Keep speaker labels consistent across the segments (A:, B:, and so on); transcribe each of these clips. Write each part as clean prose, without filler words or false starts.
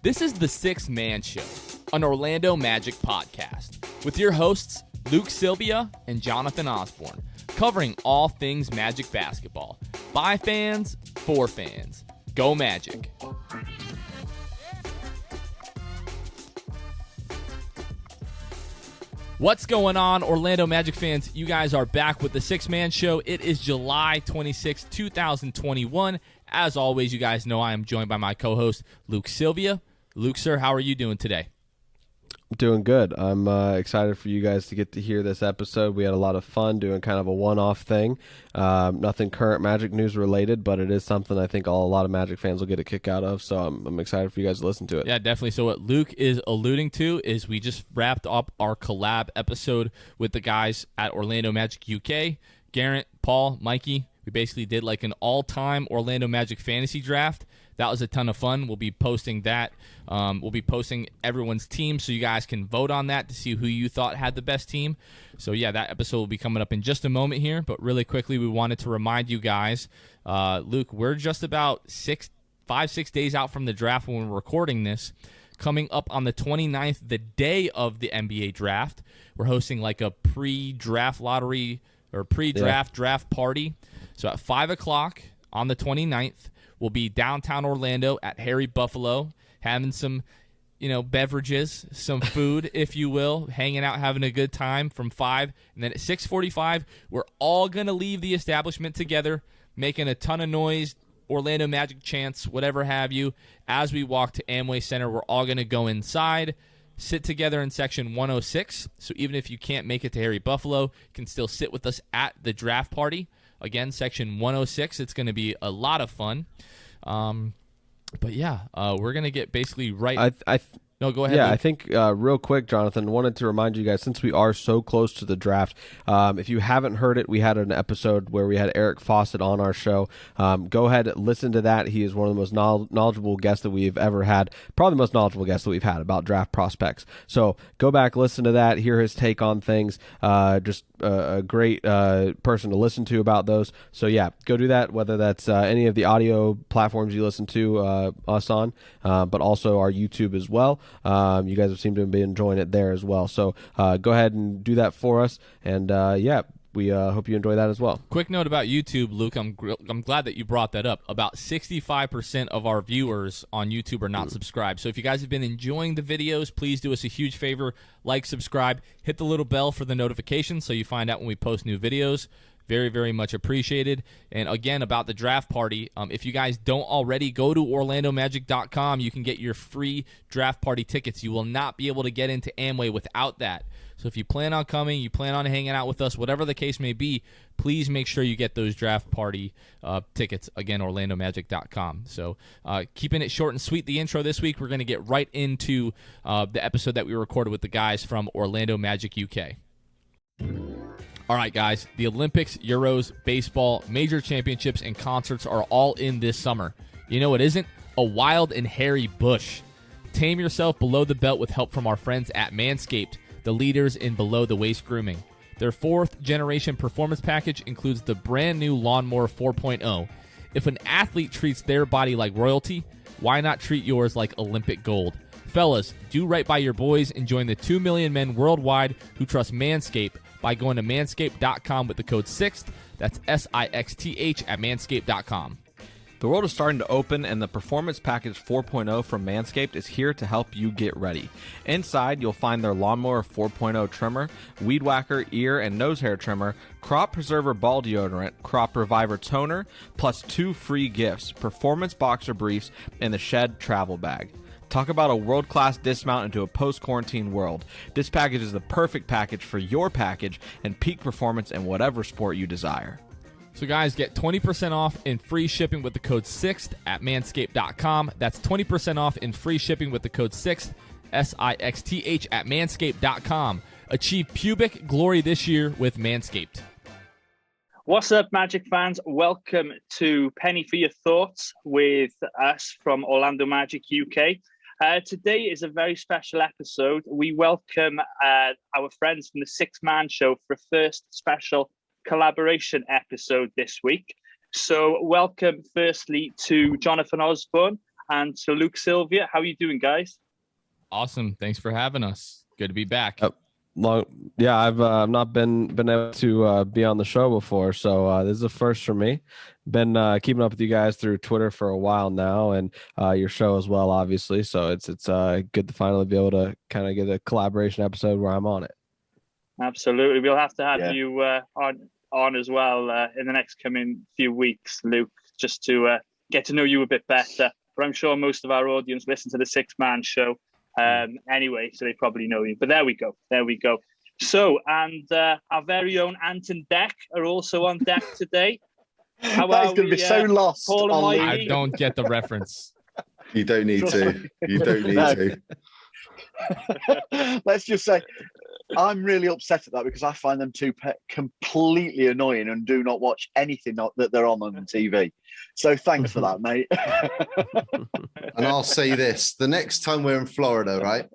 A: This is the Six Man Show, an Orlando Magic podcast, with your hosts, Luke Sylvia and Jonathan Osborne, covering all things Magic basketball. By fans, for fans. Go Magic. What's going on, Orlando Magic fans? You guys are back with the Six Man Show. It is July 26, 2021. As always, you guys know I am joined by my co-host, Luke Sylvia. Luke, sir, how are you doing today?
B: Doing good. I'm excited for you guys to get to hear this episode. We had a lot of fun doing kind of a one-off thing. Nothing current Magic news related, but it is something I think a lot of Magic fans will get a kick out of. So I'm excited for you guys to listen to it.
A: Yeah, definitely. So what Luke is alluding to is we just wrapped up our collab episode with the guys at Orlando Magic UK. Garrett, Paul, Mikey. We basically did like an all-time Orlando Magic fantasy draft. That was a ton of fun. We'll be posting that. We'll be posting everyone's team so you guys can vote on that to see who you thought had the best team. So, yeah, that episode will be coming up in just a moment here. But really quickly, we wanted to remind you guys, Luke, we're just about 6 days out from the draft when we're recording this. Coming up on the 29th, the day of the NBA draft, we're hosting like a pre-draft lottery or draft party. So at 5 o'clock on the 29th, we'll be downtown Orlando at Harry Buffalo, having some, beverages, some food, if you will, hanging out, having a good time from 5. And then at 6:45, we're all going to leave the establishment together, making a ton of noise, Orlando Magic chants, whatever have you. As we walk to Amway Center, we're all going to go inside, sit together in section 106. So even if you can't make it to Harry Buffalo, you can still sit with us at the draft party. Again, section 106. It's going to be a lot of fun. But yeah, we're going to get basically right. No, go ahead.
B: Yeah,
A: Luke.
B: I think real quick, Jonathan, wanted to remind you guys, since we are so close to the draft, if you haven't heard it, we had an episode where we had Eric Fawcett on our show. Go ahead, listen to that. He is one of the most knowledgeable guests that we've ever had, probably the most knowledgeable guest that we've had about draft prospects. So go back, listen to that, hear his take on things. Just a great person to listen to about those. So yeah, go do that, whether that's any of the audio platforms you listen to us on, but also our YouTube as well. You guys have seemed to be enjoying it there as well. So go ahead and do that for us. And we hope you enjoy that as well.
A: Quick note about YouTube, Luke. I'm glad that you brought that up. About 65% of our viewers on YouTube are not subscribed. So if you guys have been enjoying the videos, please do us a huge favor. Like, subscribe, hit the little bell for the notifications so you find out when we post new videos. Very, very much appreciated. And again, about the draft party, if you guys don't already, go to OrlandoMagic.com. You can get your free draft party tickets. You will not be able to get into Amway without that. So if you plan on coming, you plan on hanging out with us, whatever the case may be, please make sure you get those draft party tickets. Again, OrlandoMagic.com. So keeping it short and sweet, the intro this week, we're going to get right into the episode that we recorded with the guys from Orlando Magic UK. All right, guys, the Olympics, Euros, baseball, major championships, and concerts are all in this summer. You know what isn't? A wild and hairy bush. Tame yourself below the belt with help from our friends at Manscaped, the leaders in below-the-waist grooming. Their 4th-generation performance package includes the brand-new Lawnmower 4.0. If an athlete treats their body like royalty, why not treat yours like Olympic gold? Fellas, do right by your boys and join the 2 million men worldwide who trust Manscaped by going to manscaped.com with the code SIXTH. That's SIXTH at manscaped.com.
C: The world is starting to open, and the Performance Package 4.0 from Manscaped is here to help you get ready. Inside, you'll find their Lawnmower 4.0 trimmer, Weed Whacker ear and nose hair trimmer, Crop Preserver ball deodorant, Crop Reviver toner, plus 2 free gifts, Performance Boxer briefs, and the Shed travel bag. Talk about a world-class dismount into a post-quarantine world. This package is the perfect package for your package and peak performance in whatever sport you desire.
A: So guys, get 20% off and free shipping with the code SIXTH at manscaped.com. That's 20% off and free shipping with the code SIXTH, SIXTH at manscaped.com. Achieve pubic glory this year with Manscaped.
D: What's up, Magic fans? Welcome to Penny for Your Thoughts with us from Orlando Magic UK. Today is a very special episode. We welcome our friends from the Six Man Show for a first special collaboration episode this week. So welcome firstly to Jonathan Osborne and to Luke Sylvia. How are you doing, guys?
A: Awesome. Thanks for having us. Good to be back.
B: I've not been able to be on the show before, so this is a first for me. Been keeping up with you guys through Twitter for a while now, and your show as well, obviously. So it's good to finally be able to kind of get a collaboration episode where I'm on it.
D: Absolutely, we'll have to have you on as well in the next coming few weeks, Luke, just to get to know you a bit better. But I'm sure most of our audience listen to the Six Man Show. Anyway, so they probably know you. But there we go. So, and our very own Ant and Deck are also on deck today. How
E: that is going to be so lost.
D: Paul and Mikey?
A: I don't get the reference.
F: You don't need to. You don't need
E: to. Let's just say, I'm really upset at that because I find them two completely annoying and do not watch anything that they're on the TV. So thanks for that, mate.
F: And I'll say this, the next time we're in Florida, right,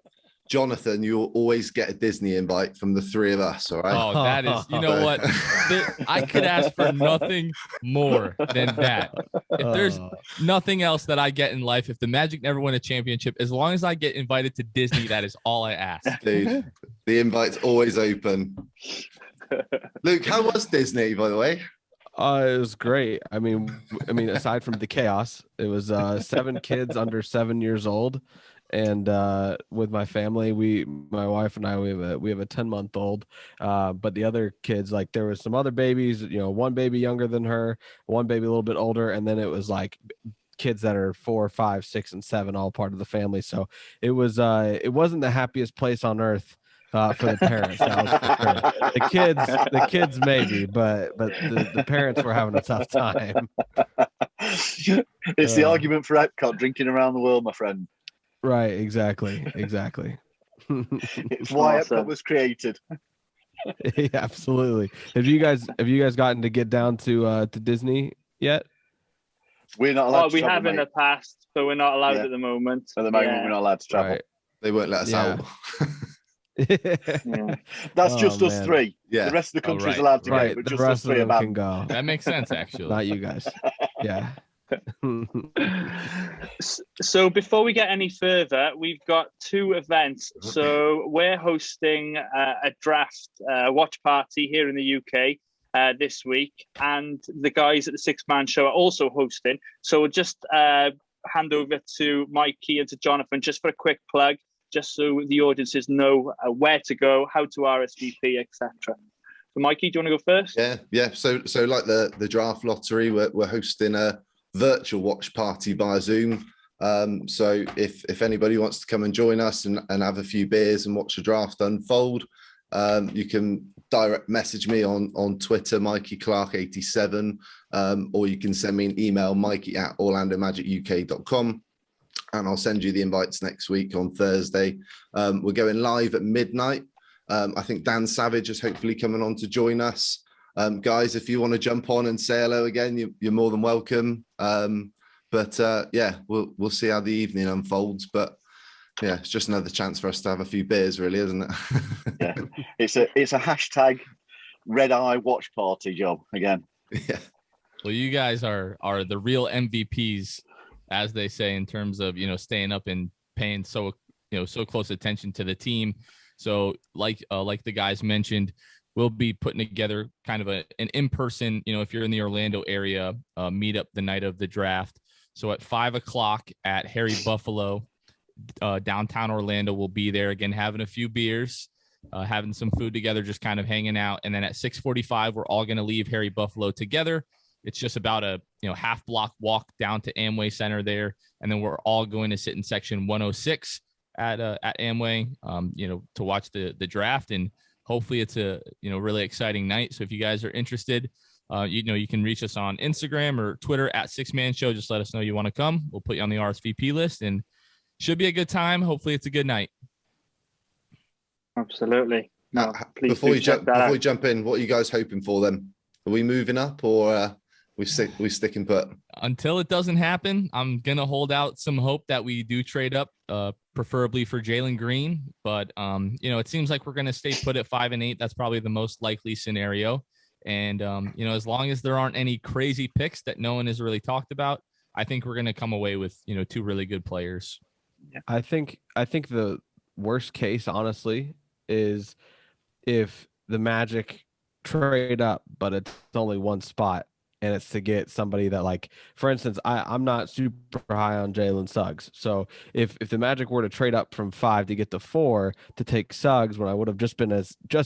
F: Jonathan, you'll always get a Disney invite from the three of us, all right?
A: Oh, that is, you know what? I could ask for nothing more than that. If there's nothing else that I get in life, if the Magic never win a championship, as long as I get invited to Disney, that is all I ask.
F: Dude, the invite's always open. Luke, how was Disney, by the way?
B: It was great. I mean, aside from the chaos, it was 7 kids under 7 years old. And with my family, my wife and I, we have a 10-month-old. But the other kids, like there was some other babies, one baby younger than her, one baby a little bit older, and then it was like kids that are 4, 5, 6, and 7, all part of the family. So it wasn't the happiest place on earth for the parents. That was for sure. The kids maybe, but the parents were having a tough time.
E: It's the argument for Epcot, drinking around the world, my friend.
B: Right, exactly.
E: It's why Epcot was created.
B: Yeah, absolutely. Have you guys gotten to get down to Disney yet?
E: We're not allowed.
D: We have in the past, but we're not allowed at the moment.
E: At the moment, we're not allowed to travel.
B: Right.
F: They won't let us out.
E: That's just us three.
F: Yeah.
E: The rest of the country's allowed to go, but
B: the
E: just
B: rest
E: us three
B: of them can go.
A: That makes sense, actually.
B: Not you guys. Yeah.
D: So before we get any further, we've got 2 events. So we're hosting a draft watch party here in the UK this week, and the guys at the Six Man Show are also hosting. So we'll just hand over to Mikey and to Jonathan just for a quick plug, just so the audiences know where to go, how to RSVP, etc. So Mikey, do you want to go first?
F: Yeah. So like the draft lottery, we're hosting a virtual watch party via Zoom. So if anybody wants to come and join us and have a few beers and watch the draft unfold, you can direct message me on Twitter, Mikey Clark 87, or you can send me an email, mikey@orlandomagicuk.com, and I'll send you the invites next week on Thursday. We're going live at midnight. I think Dan Savage is hopefully coming on to join us. Guys, if you want to jump on and say hello again, you're more than welcome. But we'll see how the evening unfolds. But yeah, it's just another chance for us to have a few beers, really, isn't it?
E: Yeah, it's a hashtag red eye watch party job again.
F: Yeah.
A: Well, you guys are the real MVPs, as they say, in terms of staying up and paying so close attention to the team. So like the guys mentioned, we'll be putting together kind of an in-person, if you're in the Orlando area, meetup the night of the draft. So at 5:00 at Harry Buffalo, downtown Orlando, we'll be there again, having a few beers, having some food together, just kind of hanging out. And then at 6:45, we're all going to leave Harry Buffalo together. It's just about a half block walk down to Amway Center there. And then we're all going to sit in section 106 at Amway, to watch the draft. And hopefully it's a really exciting night. So if you guys are interested, you can reach us on Instagram or Twitter at Six Man Show. Just let us know you want to come. We'll put you on the RSVP list, and should be a good time. Hopefully it's a good night.
D: Absolutely.
F: Now, before we jump in, what are you guys hoping for then? Are we moving up, or we sticking put?
A: Until it doesn't happen, I'm gonna hold out some hope that we do trade up, preferably for Jalen Green. But it seems like we're gonna stay put at 5 and 8. That's probably the most likely scenario. And as long as there aren't any crazy picks that no one has really talked about, I think we're going to come away with, two really good players.
B: I think the worst case, honestly, is if the Magic trade up, but it's only one spot, and it's to get somebody that, like, for instance, I'm not super high on Jalen Suggs. So if the Magic were to trade up from 5 to get to 4 to take Suggs, when I would have just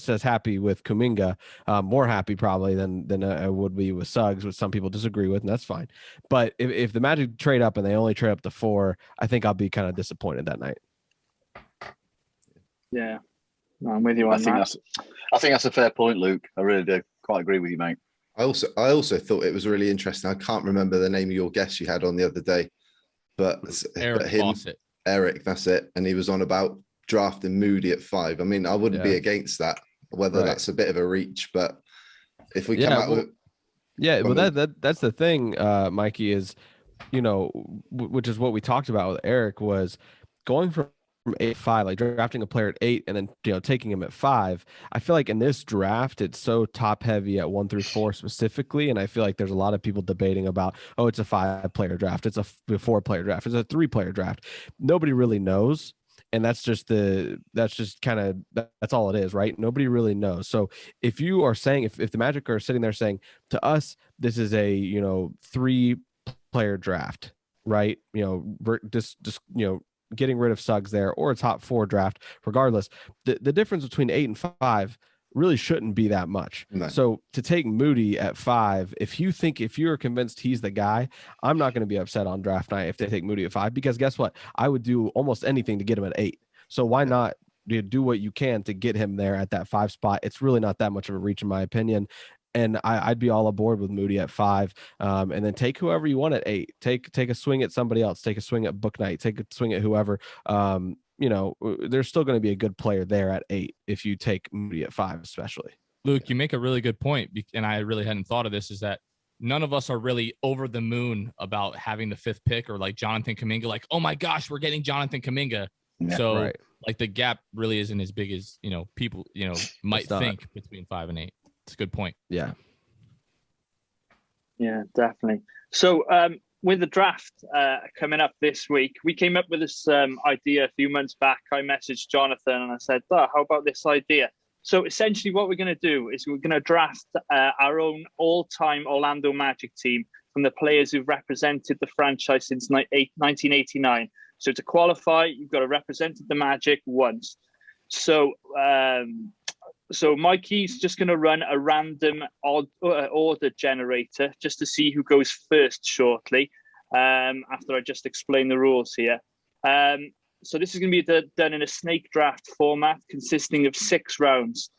B: as happy with Kuminga, more happy probably than I would be with Suggs, which some people disagree with, and that's fine. But if the Magic trade up and they only trade up to 4, I think I'll be kind of disappointed that night.
D: Yeah. No, I'm with you on that.
E: I think that's a fair point, Luke. I really do. Quite agree with you, mate.
F: I also thought it was really interesting. I can't remember the name of your guest you had on the other day, but
A: Fawcett.
F: Eric, that's it. And he was on about drafting Moody at 5. I mean, I wouldn't be against that, whether that's a bit of a reach, but if we come out with...
B: Yeah, well, that's the thing, Mikey, is, which is what we talked about with Eric, was going from 8-5, like drafting a player at 8 and then taking him at 5. I feel like in this draft it's so top heavy at 1 through 4 specifically, and I feel like there's a lot of people debating about, it's a 5-player draft, it's a 4-player draft, it's a 3-player draft. Nobody really knows, and that's all it is, right? Nobody really knows. So if you are saying, if the Magic are sitting there saying to us, this is a 3-player draft, right? Getting rid of Suggs there, or a top 4 draft, regardless, the difference between 8 and 5 really shouldn't be that much. No. So to take Moody at 5, if you're convinced he's the guy, I'm not going to be upset on draft night if they take Moody at 5, because guess what? I would do almost anything to get him at 8. So why not do what you can to get him there at that 5 spot? It's really not that much of a reach, in my opinion. And I'd be all aboard with Moody at 5, and then take whoever you want at 8. Take a swing at somebody else. Take a swing at Book Knight. Take a swing at whoever. There's still going to be a good player there at 8 if you take Moody at 5, especially.
A: Luke, you make a really good point, and I really hadn't thought of this, is that none of us are really over the moon about having the 5th pick, or like Jonathan Kuminga, like, oh my gosh, we're getting Jonathan Kuminga. Yeah, so right. Like the gap really isn't as big as, people, might think between 5 and 8. It's a good point.
B: Yeah.
D: Yeah, definitely. So with the draft coming up this week, we came up with this idea a few months back. I messaged Jonathan and I said, how about this idea? So essentially what we're going to do is we're going to draft our own all-time Orlando Magic team from the players who've represented the franchise since 1989. So to qualify, you've got to represent the Magic once. So Mikey's just going to run a random order generator just to see who goes first shortly, after I just explain the rules here. So this is going to be done in a snake draft format consisting of 6 rounds.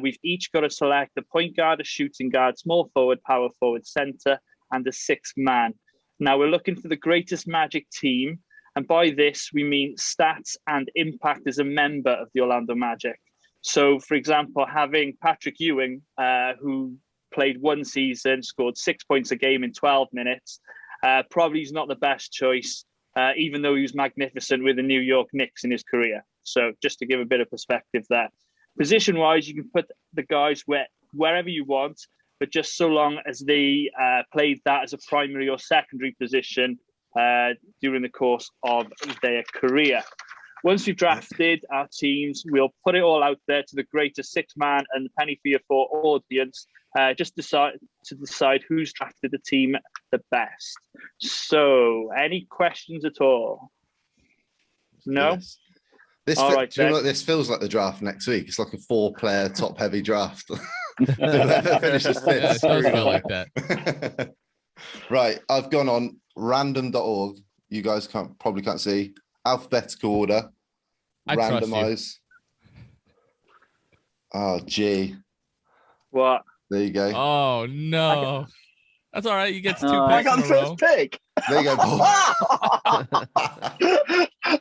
D: We've each got to select a point guard, a shooting guard, small forward, power forward, center, and a 6th man. Now we're looking for the greatest Magic team, and by this we mean stats and impact as a member of the Orlando Magic. So, for example, having Patrick Ewing, who played 1 season, scored 6 points a game in 12 minutes, probably is not the best choice, even though he was magnificent with the New York Knicks in his career. So just to give a bit of perspective there. Position-wise, you can put the guys wherever you want, but just so long as they played that as a primary or secondary position during the course of their career. Once we've drafted our teams, we'll put it all out there to the greatest 6-man and the penny for your 4 audience, just decide who's drafted the team the best. So, any questions at all? No?
F: Yes. This feels like the draft next week. It's like a 4-player top-heavy draft. Finishes 5th.
A: Yeah, it does feel like that.
F: Right, I've gone on random.org. You guys probably can't see. Alphabetical order, randomize. Oh, gee.
D: What?
F: There you go.
A: Oh, no. That's all right. You get 2 picks
E: I got
A: in a
E: the
A: row.
E: first pick.
F: There you go.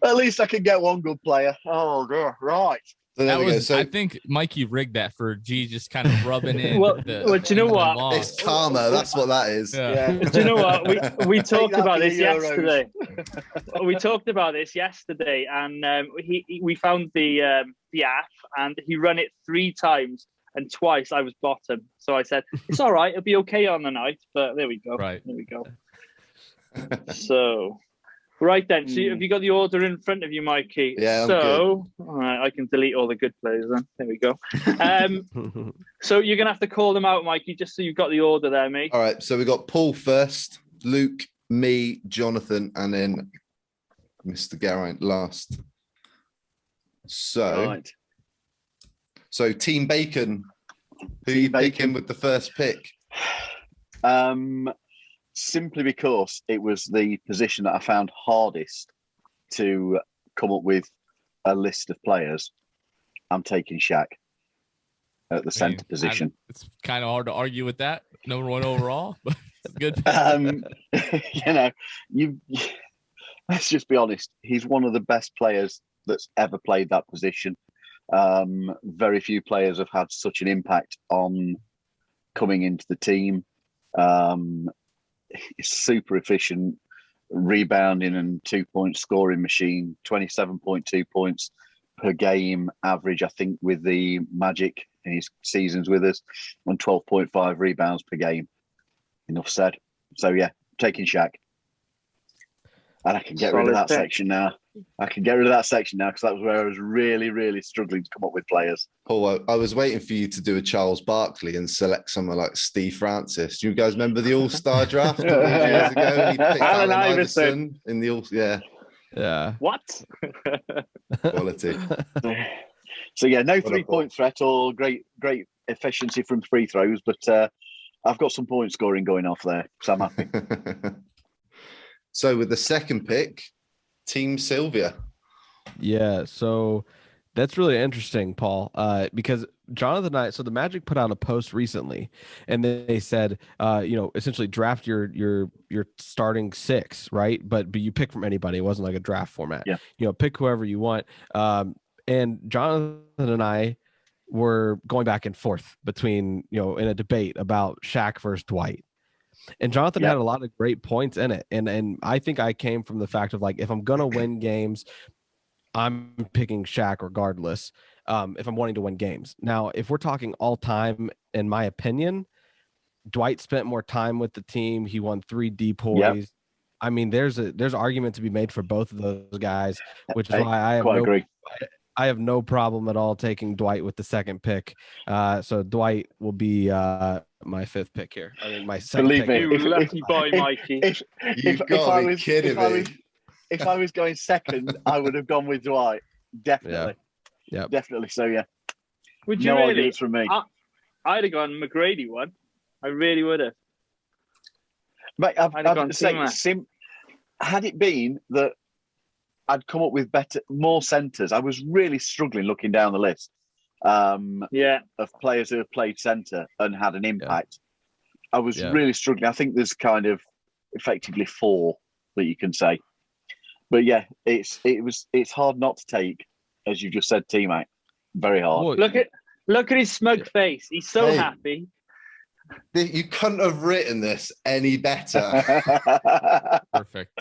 E: At least I can get one good player. Oh, dear. Right.
F: So there we go. So,
A: I think Mikey rigged that for G, just kind of rubbing in.
D: Well, do you know what?
F: it's karma. That's what that is.
D: Yeah. Do you know what? We talked about this yesterday. We talked about this yesterday, and we found the app, and he ran it 3 times, and twice I was bottom. So I said, it's all right. It'll be okay on the night. But there we go.
A: Right.
D: There we go. So, right then. So, have you got the order in front of you, Mikey?
F: Yeah, I'm
D: all right, I can delete all the good players then. There we go. So you're gonna have to call them out, Mikey, just so you've got the order there, mate.
F: All right, so we got Paul first, Luke, me, Jonathan, and then Mr. Geraint last. So,
E: Right.
F: so Team Bacon, who you picking with the first pick?
E: Simply because it was the position that I found hardest to come up with a list of players. I'm taking Shaq at the centre position.
A: It's kind of hard to argue with that. Number 1 overall, but it's good.
E: Let's just be honest. He's one of the best players that's ever played that position. Very few players have had such an impact on coming into the team. He's super efficient, rebounding and 2-point scoring machine, 27.2 points per game average, I think, with the Magic in his seasons with us, and 12.5 rebounds per game. Enough said. So, yeah, taking Shaq. And I can get rid of that section now. Because that was where I was really, really struggling to come up with players.
F: Paul, I was waiting for you to do a Charles Barkley and select someone like Steve Francis. Do you guys remember the All-Star draft years ago? He picked
D: Allen Iverson
F: in the All-Star.
B: Yeah.
D: What?
F: Quality.
E: So, yeah, no 3-point threat or great efficiency from free throws, but I've got some point scoring going off there, so I'm happy.
F: So with the second pick, Team Sylvia.
B: Yeah, so that's really interesting, Paul, because Jonathan and I, so the Magic put out a post recently, and they said, essentially draft your starting 6, right? But you pick from anybody. It wasn't like a draft format.
E: Yeah.
B: Pick whoever you want. And Jonathan and I were going back and forth between, in a debate about Shaq versus Dwight. And Jonathan had a lot of great points in it. And I think I came from the fact of, like, if I'm going to win games, I'm picking Shaq regardless, if I'm wanting to win games. Now, if we're talking all time, in my opinion, Dwight spent more time with the team. He won 3 depoys. Yep. I mean, there's argument to be made for both of those guys, which is why I have no problem at all taking Dwight with the second pick. So Dwight will be my 5th pick here. I mean, my second
E: Believe
B: pick.
E: me,
D: You lucky boy, Mikey.
F: You've got to be kidding me.
E: If I was going second, I would have gone with Dwight. Definitely.
B: Yeah.
E: Definitely. So, yeah.
D: Would you
E: no
D: really?
E: arguments from me.
D: I'd have gone McGrady one. I really would have.
E: Mate, had it been that I'd come up with more centres, I was really struggling looking down the list of players who have played centre and had an impact. I was really struggling. I think there's kind of effectively 4 that you can say. But yeah, it's hard not to take, as you just said, teammate. Very hard.
D: Well, look at his smug face. He's so happy.
F: You couldn't have written this any better.
A: Perfect.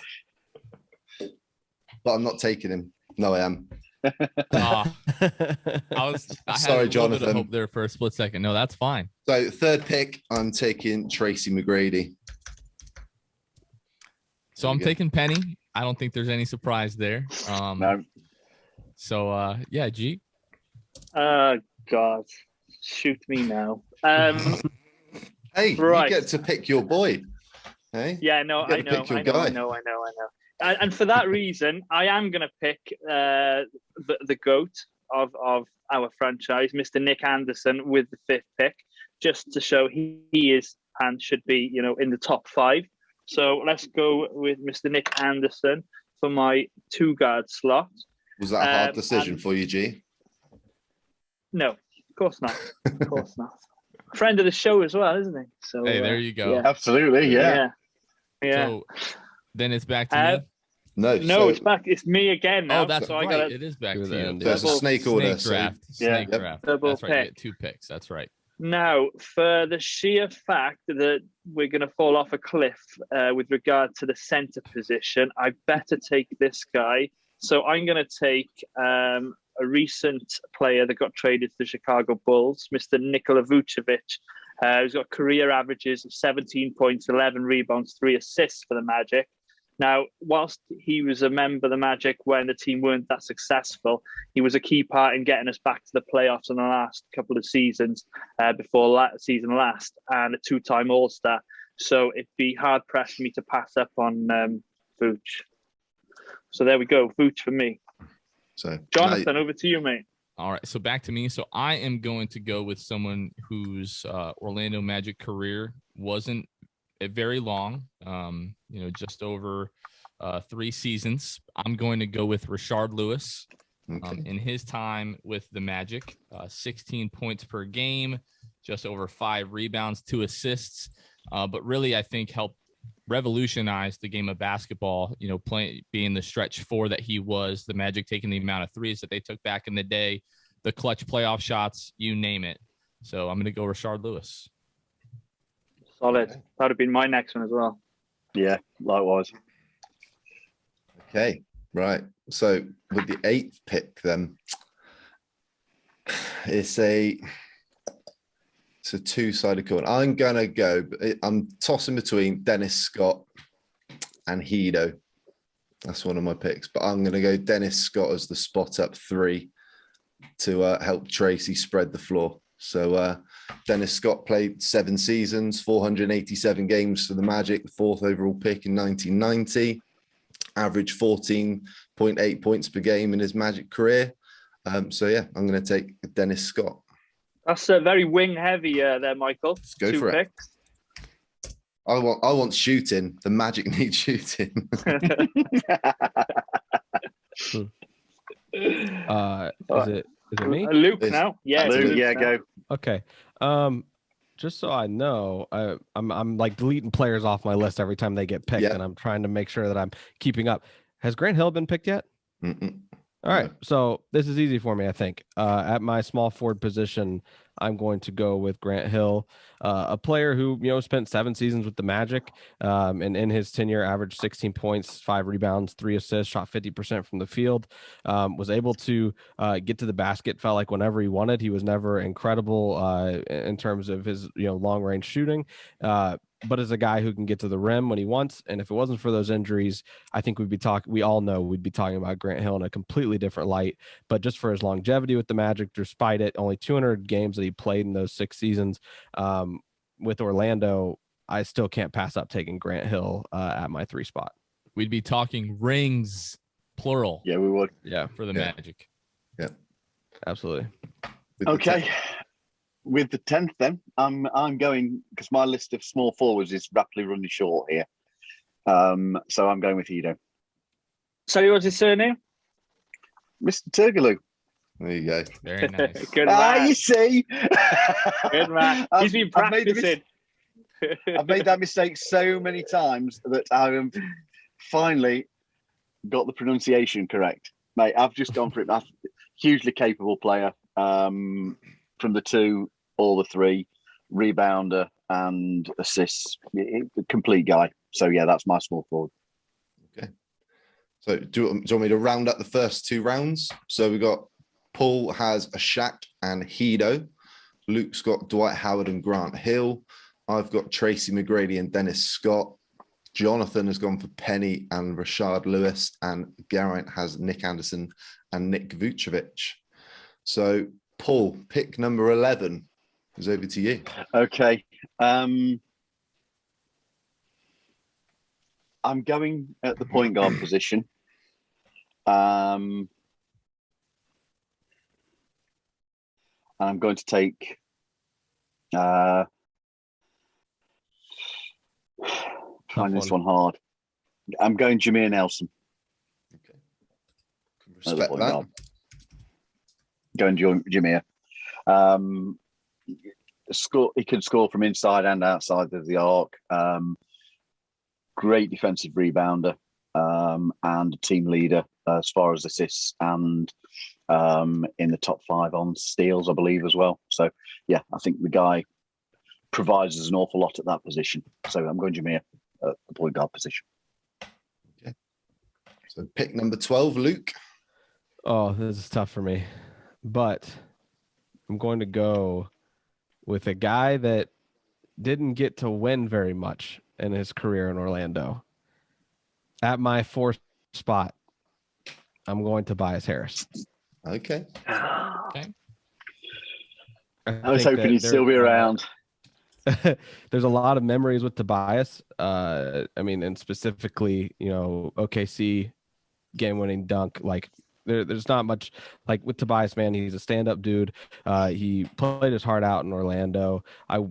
F: But I'm not taking him. No, I am.
A: I
F: Sorry,
A: had
F: Jonathan.
A: hope there for a split second. No, that's fine.
F: So third pick, I'm taking Tracy McGrady.
A: So I'm taking Penny. I don't think there's any surprise there.
E: No.
A: So G.
D: God, shoot me now.
F: Hey,
D: right.
F: You get to pick your boy. Hey?
D: Yeah, no, I know. And for that reason, I am going to pick the GOAT of our franchise, Mr. Nick Anderson, with the 5th pick, just to show he is and should be, in the top 5. So let's go with Mr. Nick Anderson for my 2-guard slot.
F: Was that a hard decision for you, G?
D: No, of course not. Of course not. Friend of the show as well, isn't he? So
A: hey, there you go.
D: Yeah.
E: Absolutely, yeah.
A: So then it's back to me.
F: No,
D: it's back. It's me again now.
A: Oh, that's
D: so
A: right. It is back to you.
F: There's a snake order.
A: Draft. Snake draft.
D: Double
A: That's right. You get 2 picks. That's right.
D: Now, for the sheer fact that we're going to fall off a cliff with regard to the center position, I better take this guy. So I'm going to take a recent player that got traded to the Chicago Bulls, Mr. Nikola Vuchevich, who's got career averages of 17 points, 11 rebounds, 3 assists for the Magic. Now, whilst he was a member of the Magic when the team weren't that successful, he was a key part in getting us back to the playoffs in the last couple of seasons before season last, and a two-time All-Star. So it'd be hard-pressed for me to pass up on Vuch. So there we go, Vuch for me.
F: So,
D: Jonathan, over to you, mate.
A: All right, so back to me. So I am going to go with someone whose Orlando Magic career wasn't very long, just over 3 seasons. I'm going to go with Rashard Lewis.
F: Okay.
A: In his time with the Magic, 16 points per game, just over 5 rebounds, 2 assists, but really I think helped revolutionize the game of basketball, being the stretch 4 that he was, the Magic taking the amount of threes that they took back in the day, the clutch playoff shots, you name it. So I'm going to go Rashard Lewis.
D: Solid. That would have been my next one as well.
E: Yeah, likewise.
F: Okay, right. So with the 8th pick, then it's a two-sided coin. I'm gonna go. I'm tossing between Dennis Scott and Hedo. That's one of my picks, but I'm gonna go Dennis Scott as the spot up 3 to help Tracy spread the floor. So Dennis Scott played 7 seasons, 487 games for the Magic, the 4th overall pick in 1990, averaged 14.8 points per game in his Magic career. So yeah, I'm going to take Dennis Scott.
D: That's very wing heavy there, Michael.
F: Let's go
D: 2
F: for
D: picks.
F: it. I want shooting. The Magic need shooting.
B: Is it me?
D: Luke now? Yeah,
E: Luke,
D: Luke
E: yeah,
D: now.
E: go.
B: Okay. Just so I know, I'm like deleting players off my list every time they get picked,
F: Yeah.
B: and I'm trying to make sure that I'm keeping up. Has Grant Hill been picked yet?
F: Mm-mm.
B: All right, so this is easy for me, I think. At my small forward position, I'm going to go with Grant Hill, a player who spent 7 seasons with the Magic, and in his tenure averaged 16 points, 5 rebounds, 3 assists, shot 50% from the field, was able to get to the basket, felt like whenever he wanted. He was never incredible in terms of his long range shooting. But as a guy who can get to the rim when he wants, and if it wasn't for those injuries, I think we all know we'd be talking about Grant Hill in a completely different light. But just for his longevity with the Magic, despite it, only 200 games that he played in those 6 seasons with Orlando, I still can't pass up taking Grant Hill at my 3 spot.
A: We'd be talking rings, plural.
E: Yeah, we would.
B: Yeah,
A: for the
F: Yeah.
A: Magic.
F: Yeah,
B: absolutely.
F: With the
E: Okay.
F: 10th.
E: With the 10th, then I'm going, because my list of small forwards is rapidly running short here. So I'm going with Hedo.
D: Sorry, what's his surname?
E: Mr. Turgaloo.
F: There you go.
A: Very nice.
D: Good man.
E: You see.
D: Good man. He's been
E: I've made the
D: practicing.
E: I've made that mistake so many times that I have finally got the pronunciation correct. Mate, I've just gone for it. That's hugely capable player. From the 2, all the 3, rebounder and assists, complete guy. So yeah, that's my small forward.
F: Okay. So do you want me to round up the first 2 rounds? So we got Paul has a Shaq and Hedo. Luke's got Dwight Howard and Grant Hill. I've got Tracy McGrady and Dennis Scott. Jonathan has gone for Penny and Rashard Lewis, and Geraint has Nick Anderson and Nick Vuchevich. So Paul, pick number 11 is over to you.
E: Okay. I'm going at the point guard position. And I'm going to take find this one hard. I'm going Jameer Nelson.
F: Okay. Can
E: As a
F: respect
E: point
F: that.
E: guard. Going Jameer. He can score from inside and outside of the arc. Great defensive rebounder and a team leader as far as assists, and in the top 5 on steals, I believe, as well. So, yeah, I think the guy provides us an awful lot at that position. So I'm going Jameer at the point guard position.
F: Okay. So pick number 12, Luke.
B: Oh, this is tough for me, but I'm going to go with a guy that didn't get to win very much in his career in Orlando. At my fourth spot, I'm going Tobias Harris.
F: Okay.
A: Okay.
E: I was hoping he'd still be around.
B: There's a lot of memories with Tobias. I mean, and specifically, OKC game-winning dunk. Like, there's not much like with Tobias, man. He's a stand-up dude. He played his heart out in Orlando.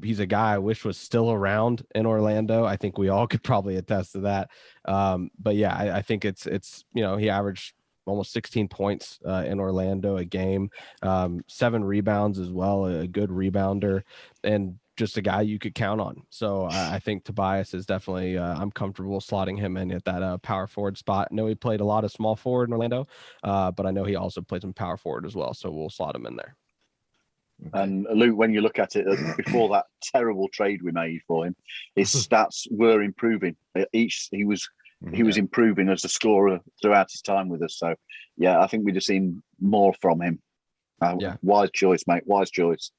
B: He's a guy I wish was still around in Orlando. I think we all could probably attest to that. But yeah, I think it's he averaged almost 16 points in Orlando a game, 7 rebounds as well, a good rebounder, and just a guy you could count on. So I think Tobias is definitely, I'm comfortable slotting him in at that power forward spot. I know he played a lot of small forward in Orlando, but I know he also played some power forward as well. So we'll slot him in there.
F: Okay.
E: And Luke, when you look at it, before that terrible trade we made for him, his stats were improving. He was improving as a scorer throughout his time with us. So yeah, I think we just seen more from him. Wise choice, mate. Wise choice.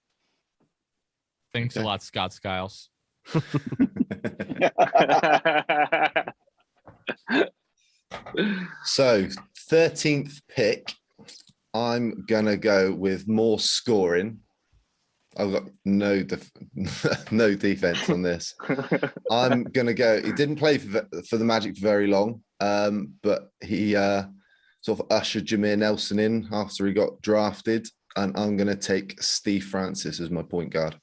A: Thanks a lot, Scott Skiles.
F: So 13th pick, I'm gonna go with more scoring. I've got no defense on this. I'm gonna go. He didn't play for the Magic for very long, but he sort of ushered Jameer Nelson in after he got drafted, and I'm gonna take Steve Francis as my point guard.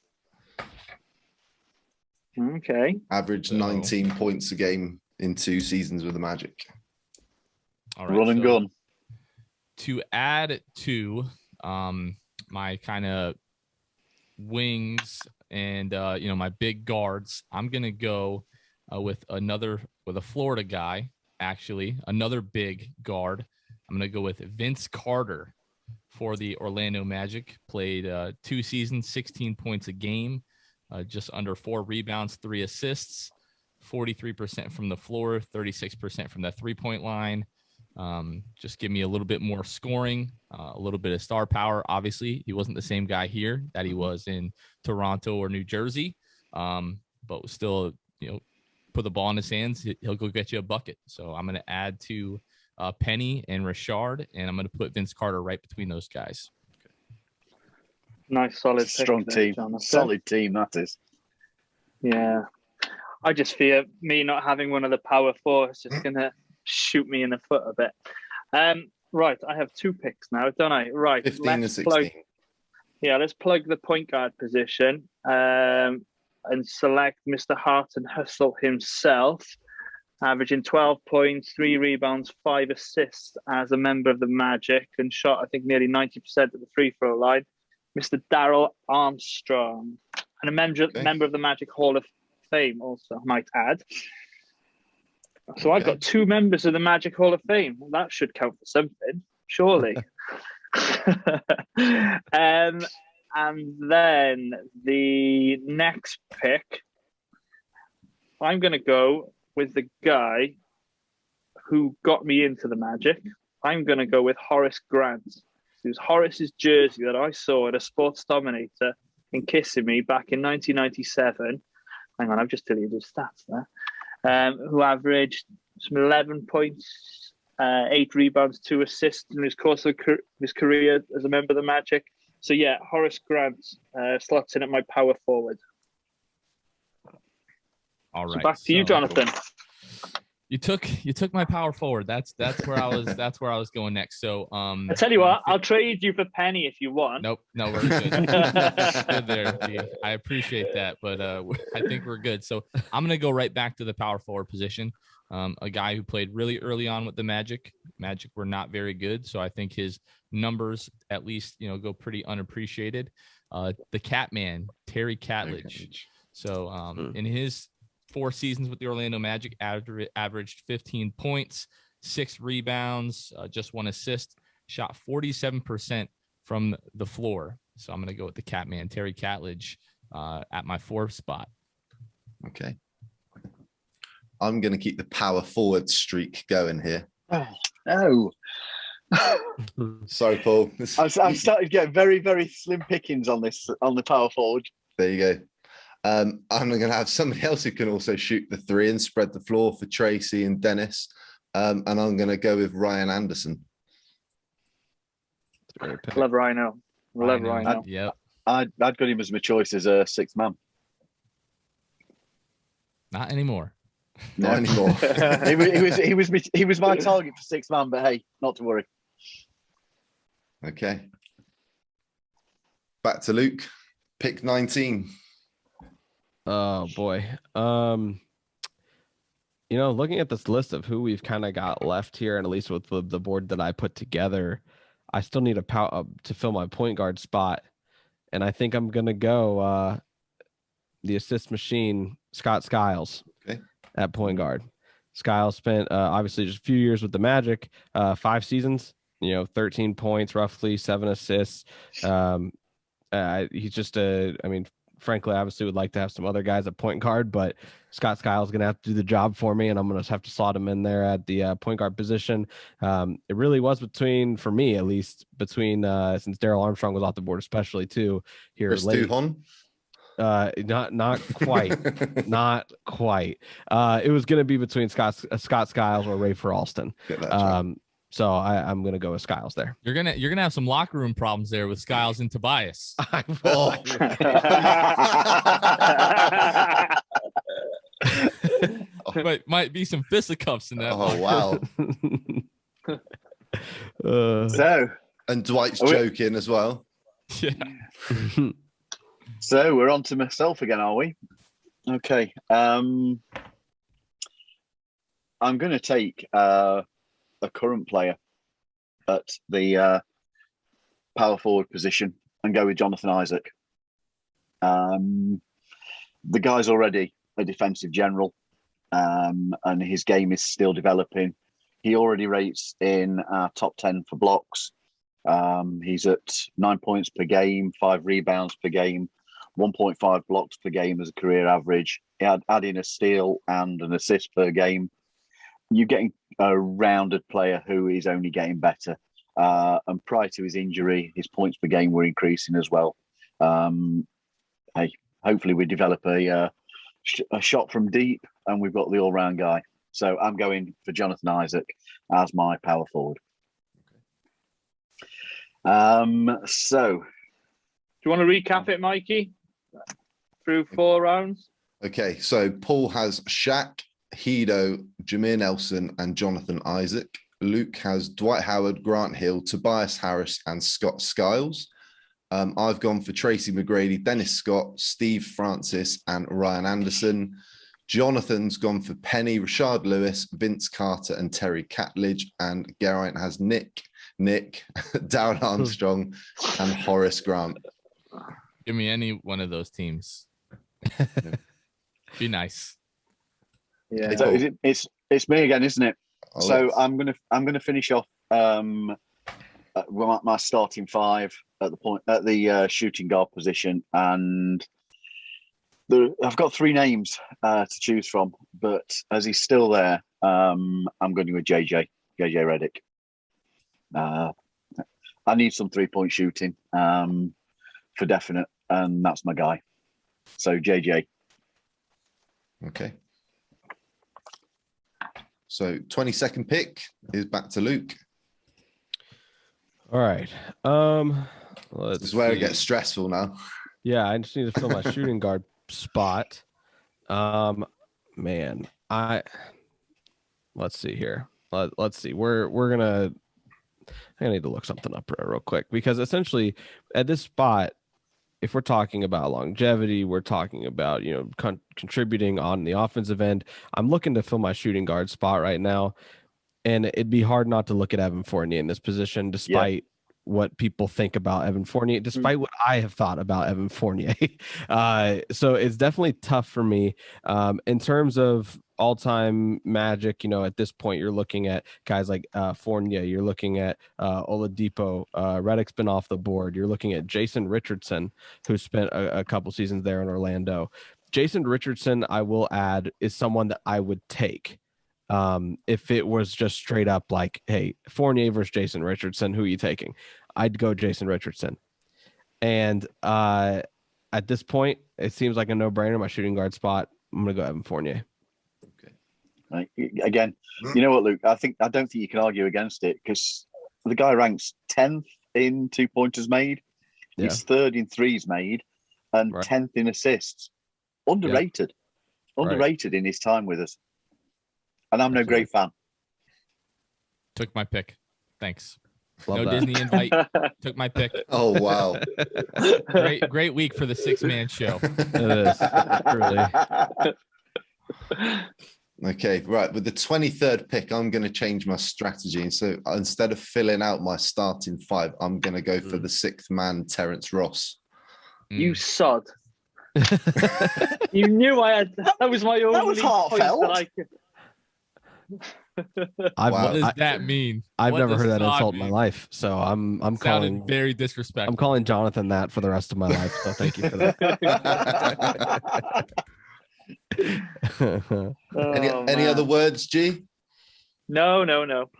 D: Okay.
F: Averaged 19 points a game in 2 seasons with the Magic.
A: All right,
E: Run and gun.
A: To add to my kind of wings and my big guards, I'm gonna go with a Florida guy, actually, another big guard. I'm gonna go with Vince Carter for the Orlando Magic. Played 2 seasons, 16 points a game, just under 4 rebounds, 3 assists, 43% from the floor, 36% from the 3-point line. Just give me a little bit more scoring, a little bit of star power. Obviously, he wasn't the same guy here that he was in Toronto or New Jersey, but still, put the ball in his hands, he'll go get you a bucket. So I'm going to add to Penny and Richard, and I'm going to put Vince Carter right between those guys.
D: Nice, solid,
E: strong team.
D: Jonathan.
E: Solid team, that is.
D: Yeah, I just fear me not having one of the power four is just going to shoot me in the foot a bit. Right, I have 2 picks now, don't I? Right,
F: 15 and 16.
D: Let's plug the point guard position and select Mr. Hart and Hustle himself, averaging 12 points, 3 rebounds, 5 assists as a member of the Magic, and shot, I think, nearly 90% at the free throw line. Mr. Darryl Armstrong, and a member of the Magic Hall of Fame, also, I might add. So I've got 2 members of the Magic Hall of Fame. Well, that should count for something, surely. And then the next pick, I'm going to go with the guy who got me into the Magic. I'm going to go with Horace Grant. It was Horace's jersey that I saw at a Sports Dominator in Kissimmee back in 1997. Hang on, I've just deleted his stats there. Who averaged some 11 points, 8 rebounds, 2 assists in his course of his career as a member of the Magic. So yeah, Horace Grant slots in at my power forward.
A: All right.
D: So back to you, Jonathan.
A: You took my power forward. That's where I was. That's where I was going next. So
D: I tell you what, I'll trade you for Penny if you want.
A: Nope, no, we're good. Good there. I appreciate that, but I think we're good. So I'm gonna go right back to the power forward position. A guy who played really early on with the Magic. Magic were not very good, so I think his numbers at least go pretty unappreciated. The Catman, Terry Catlinge. So in his 4 seasons with the Orlando Magic, averaged 15 points, 6 rebounds, just 1 assist, shot 47% from the floor. So I'm going to go with the Catman, Terry Catlinge, at my 4th spot.
F: Okay. I'm going to keep the power forward streak going here.
E: Oh,
F: Sorry, Paul.
E: I've started to get very, very slim pickings on the power forward.
F: There you go. I'm going to have somebody else who can also shoot the 3 and spread the floor for Tracy and Dennis. And I'm going to go with Ryan Anderson.
D: Love Rhino. Love Rhino.
A: Yep.
E: I'd got him as my choice as a sixth man.
A: Not anymore.
F: Not anymore.
E: he was my target for sixth man, but hey, not to worry.
F: Okay. Back to Luke. Pick 19.
B: Oh boy. Looking at this list of who we've kind of got left here, and at least with the board that I put together, I still need to fill my point guard spot, and I think I'm gonna go the assist machine, Scott Skiles, at point guard. Skiles spent obviously just a few years with the Magic, 5 seasons. 13 points, roughly 7 assists. He's just frankly, I obviously would like to have some other guys at point guard, but Scott Skiles is going to have to do the job for me, and I'm going to have to slot him in there at the point guard position. It really was for me at least, since Daryl Armstrong was off the board, especially too here
F: Chris
B: late.
F: Duhon?
B: Not quite, not quite. It was going to be between Scott Skiles or Ray Alston. So I'm gonna go with Skiles there.
A: You're gonna have some locker room problems there with Skiles and Tobias. But might be some fisticuffs in that.
F: Oh
E: wow.
F: And Dwight's joking as well.
A: Yeah.
E: So we're on to myself again, are we? Okay. I'm going to take a current player at the power forward position and go with Jonathan Isaac. The guy's already a defensive general, and his game is still developing. He already rates in our top 10 for blocks. He's at 9 points per game, 5 rebounds per game, 1.5 blocks per game as a career average. Add in a steal and an assist per game. You're getting a rounded player who is only getting better. And prior to his injury, his points per game were increasing as well. Hey, hopefully we develop a shot from deep, and we've got the all-round guy. So I'm going for Jonathan Isaac as my power forward. So,
D: do you want to recap it, Mikey? Through 4 rounds.
F: Okay, so Paul has Shaq, Hedo, Jameer Nelson, and Jonathan Isaac. Luke has Dwight Howard, Grant Hill, Tobias Harris, and Scott Skiles. I've gone for Tracy McGrady, Dennis Scott, Steve Francis, and Ryan Anderson. Jonathan's gone for Penny, Rashard Lewis, Vince Carter, and Terry Catlinge. And Geraint has Nick, Darren Armstrong, and Horace Grant.
A: Give me any one of those teams. Be nice.
E: Yeah, so it's me again, isn't it? So I'm gonna finish off my starting 5 at the shooting guard position, and I've got 3 names to choose from, but as he's still there, I'm going with JJ Redick. I need some 3-point shooting for definite, and that's my guy. So JJ.
F: Okay. So 22nd pick is back to Luke.
B: All right.
F: This is where it gets stressful now.
B: Yeah, I just need to fill my shooting guard spot. Man, let's see here. Let's see. I need to look something up real quick, because essentially at this spot, if we're talking about longevity, we're talking about, contributing on the offensive end. I'm looking to fill my shooting guard spot right now, and it'd be hard not to look at Evan Fournier in this position, despite what people think about Evan Fournier, despite what I have thought about Evan Fournier. So it's definitely tough for me. In terms of all-time Magic, at this point, you're looking at guys like Fournier. You're looking at Oladipo. Redick's been off the board. You're looking at Jason Richardson, who spent a couple seasons there in Orlando. Jason Richardson, I will add, is someone that I would take. If it was just straight up like, hey, Fournier versus Jason Richardson, who are you taking? I'd go Jason Richardson. And at this point, it seems like a no-brainer. My shooting guard spot, I'm going to go Evan Fournier.
F: Okay.
E: Right? Again, you know what, Luke? I don't think you can argue against it because the guy ranks 10th in 2-pointers made.
B: Yeah.
E: He's 3rd in threes made and
B: Right.
E: 10th in assists. Underrated. Underrated in his time with us. And I'm no great fan.
A: Took my pick. Thanks.
B: Love
A: no
B: that.
A: Disney invite. Took my pick.
F: Oh, wow.
A: Great week for the 6-man show.
B: It is. Really.
F: Okay, right. With the 23rd pick, I'm going to change my strategy. And so instead of filling out my starting 5, I'm going to go for the 6th man, Terence Ross.
D: You sod. You knew I had. That was my only.
E: That was heartfelt.
D: Point that I could...
A: What does that mean?
B: I've
A: What
B: never
A: does
B: heard that
A: sod
B: insult in
A: mean?
B: my life, so I'm
A: Sounded
B: calling
A: very disrespectful.
B: I'm calling Jonathan that for the rest of my life. So thank you for that.
F: Any other words, G?
D: No.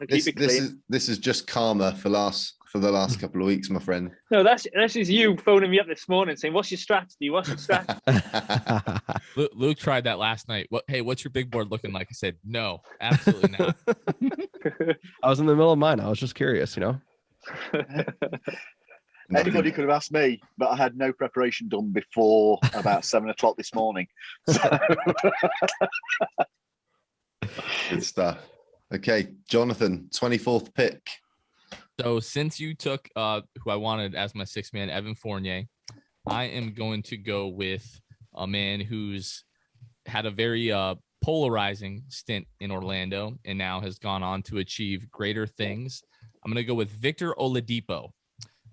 D: Keep it clean.
F: This is just karma for the last couple of weeks, my friend.
D: No, that's just you phoning me up this morning saying, "What's your strategy? What's your strategy?"
A: Luke tried that last night. What's your big board looking like? I said, no, absolutely not.
B: I was in the middle of mine. I was just curious,
E: Anybody could have asked me, but I had no preparation done before about 7 o'clock this morning. So...
F: Good stuff. Okay, Jonathan, 24th pick.
A: So since you took who I wanted as my 6th man, Evan Fournier, I am going to go with a man who's had a very polarizing stint in Orlando and now has gone on to achieve greater things. I'm going to go with Victor Oladipo,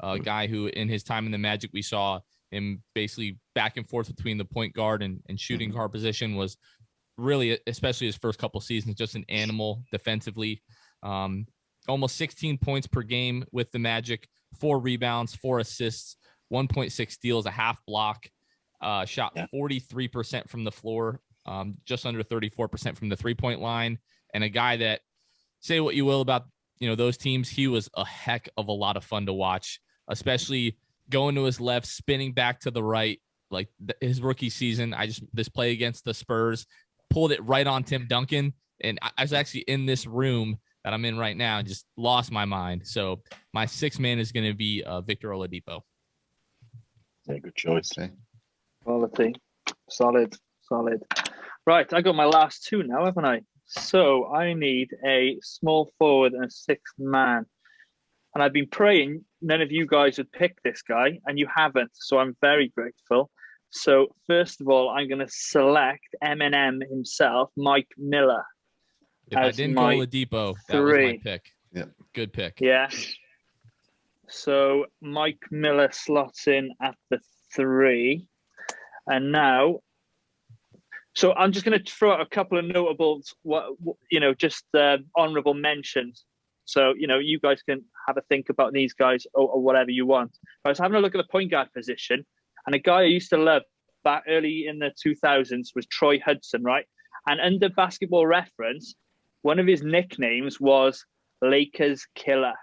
A: a guy who in his time in the Magic, we saw him basically back and forth between the point guard and shooting guard position, was really, especially his first couple seasons, just an animal defensively. Almost 16 points per game with the Magic, 4 rebounds, 4 assists, 1.6 steals, a half block, shot 43% from the floor, just under 34% from the 3-point line. And a guy that, say what you will about, those teams, he was a heck of a lot of fun to watch, especially going to his left, spinning back to the right, like his rookie season. This play against the Spurs, pulled it right on Tim Duncan. And I was actually in this room that I'm in right now and just lost my mind. So my 6th man is going to be Victor Oladipo.
E: Yeah, good choice.
F: Okay.
D: Quality. Solid. Right, I got my last 2 now, haven't I? So I need a small forward and a 6th man. And I've been praying none of you guys would pick this guy, and you haven't. So I'm very grateful. So first of all, I'm going to select Eminem himself, Mike Miller.
A: If I didn't go Oladipo, that was my pick.
F: Yeah.
A: Good pick.
D: Yeah. So Mike Miller slots in at the 3. And now, so I'm just going to throw out a couple of notables, just honorable mentions. So, you guys can have a think about these guys or whatever you want. I was having a look at the point guard position, and a guy I used to love back early in the 2000s was Troy Hudson, right? And under Basketball Reference, one of his nicknames was Lakers Killer.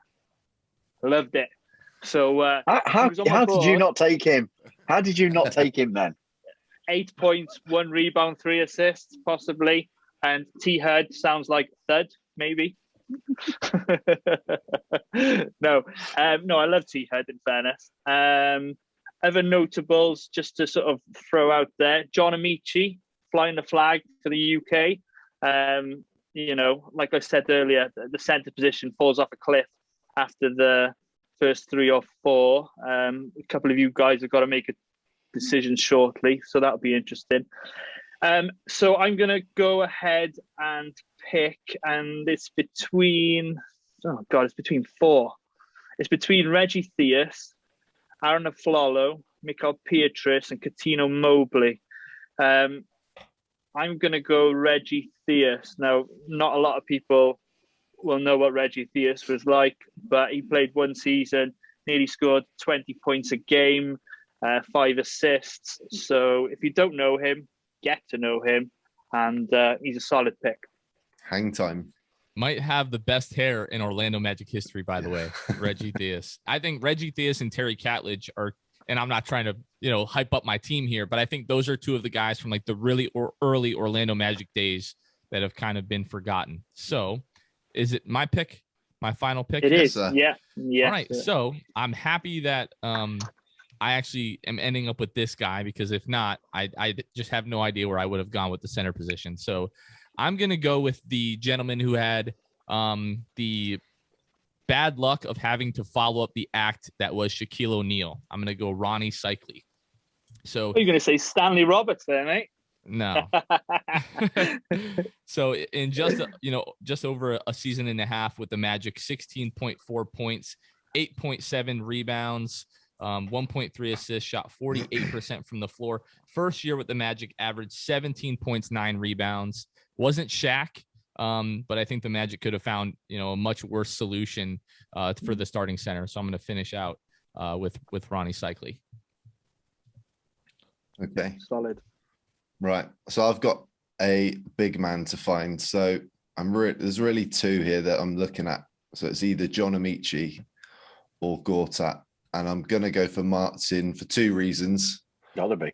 D: Loved it. So
E: how did you not take him? How did you not take him then?
D: 8 points, 1 rebound, 3 assists, possibly. And T Hud sounds like Thud, maybe. No, I love T Hud, in fairness. Other notables, just to sort of throw out there, John Amici, flying the flag for the UK. Like I said earlier, the centre position falls off a cliff after the first 3 or 4. A couple of you guys have got to make a decision shortly, so that'll be interesting. So I'm going to go ahead and pick, and it's between 4. It's between Reggie Theus, Aaron Aflalo, Mikael Pietrus, and Coutinho Mobley. I'm going to go Reggie Theus. Now, not a lot of people will know what Reggie Theus was like, but he played 1 season, nearly scored 20 points a game, 5 assists. So if you don't know him, get to know him, and he's a solid pick.
F: Hang time.
A: Might have the best hair in Orlando Magic history, by the way, Reggie Theus. I think Reggie Theus and Terry Catlinge are, and I'm not trying to, hype up my team here, but I think those are 2 of the guys from like the really early Orlando Magic days that have kind of been forgotten. So is it my pick, my final pick?
D: It is.
F: sir.
D: Yeah. Yeah.
A: All right. So I'm happy that I actually am ending up with this guy, because if not, I just have no idea where I would have gone with the center position. So I'm going to go with the gentleman who had the bad luck of having to follow up the act that was Shaquille O'Neal. I'm going to go Ronnie Cycli. So
D: Are you going to say Stanley Roberts there, mate?
A: no. So in just over a season and a half with the Magic, 16.4 points, 8.7 rebounds, 1.3 assists, shot 48% from the floor. First year with the Magic, averaged 17 points, 9 rebounds. Wasn't Shaq, but I think the Magic could have found a much worse solution for the starting center. So I'm going to finish out with Ronnie Cycli.
F: Okay.
D: Solid.
F: Right. So I've got a big man to find. So there's really two here that I'm looking at. So it's either John Amici or Gortat. And I'm going to go for Martin for two reasons.
E: Gotta be.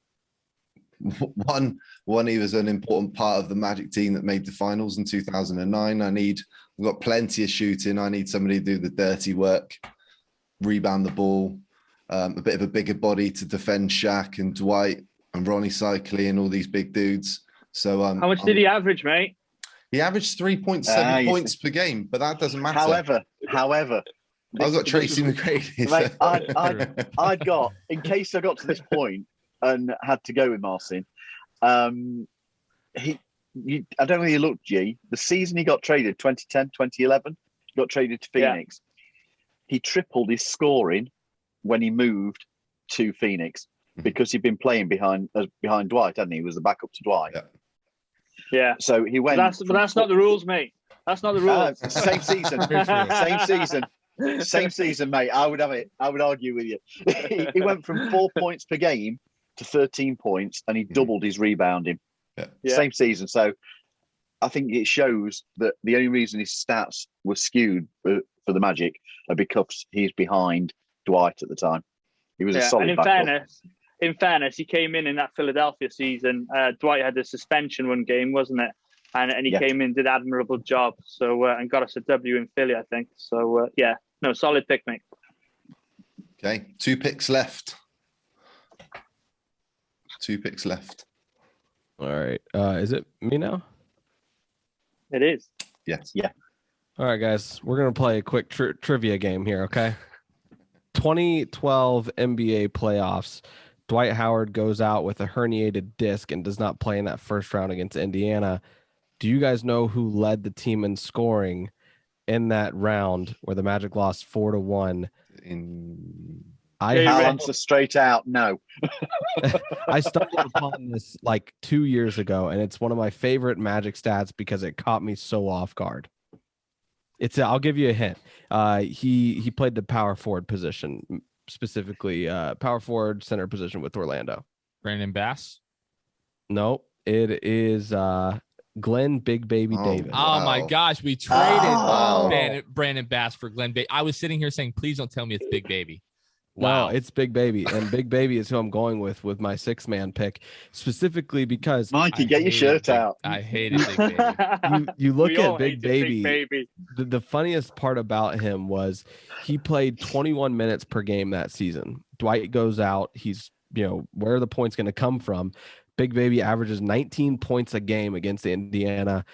F: One, he was an important part of the Magic team that made the finals in 2009. We've got plenty of shooting. I need somebody to do the dirty work, rebound the ball, a bit of a bigger body to defend Shaq and Dwight and Ronnie Cycli and all these big dudes. So
D: how much did he average, mate?
F: He averaged 3.7 points per game, but that doesn't matter.
E: However,
F: I've got Tracy McGrady.
E: Mate, I'd got, in case I got to this point and had to go with Marcin, I don't know whether you looked, G, the season he got traded, 2010, 2011, got traded to Phoenix. Yeah. He tripled his scoring when he moved to Phoenix because he'd been playing behind Dwight, hadn't he? He was the backup to Dwight.
D: Yeah.
E: So he went.
D: But that's not the rules, mate. That's not the rules.
E: Same season. Same season, mate. I would argue with you. He went from 4 points per game to 13 points, and he doubled his rebounding.
F: Yeah.
E: Same season. So I think it shows that the only reason his stats were skewed for the Magic are because he's behind Dwight at the time. He was a solid backup.
D: In fairness, he came in that Philadelphia season. Dwight had a suspension one game, wasn't it? And he came in, did an admirable job. So and got us a W in Philly, I think. So solid pick, mate.
F: Okay, 2 picks left.
B: All right. Is it me now?
D: It is.
F: Yes.
E: Yeah.
B: All right, guys. We're going to play a quick trivia game here, okay? 2012 NBA playoffs. Dwight Howard goes out with a herniated disc and does not play in that first round against Indiana. Do you guys know who led the team in scoring in that round where the Magic lost 4-1?
E: I'll answer straight out, no.
B: I stumbled upon this like 2 years ago, and it's one of my favorite Magic stats because it caught me so off guard. I'll give you a hint. He played the power forward position, specifically power forward center position with Orlando.
A: Brandon Bass?
B: No, it is Glenn Big Baby Davis.
A: Oh my gosh, we traded Brandon Bass for Glenn Baby. I was sitting here saying, please don't tell me it's Big Baby. Wow,
B: no, it's Big Baby, and Big Baby is who I'm going with my 6-man pick, specifically because
E: Mikey, get your shirt out.
A: I hated Big Baby.
B: You look at Big Baby. The funniest part about him was he played 21 minutes per game that season. Dwight goes out. He's where are the points going to come from? Big Baby averages 19 points a game against Indiana.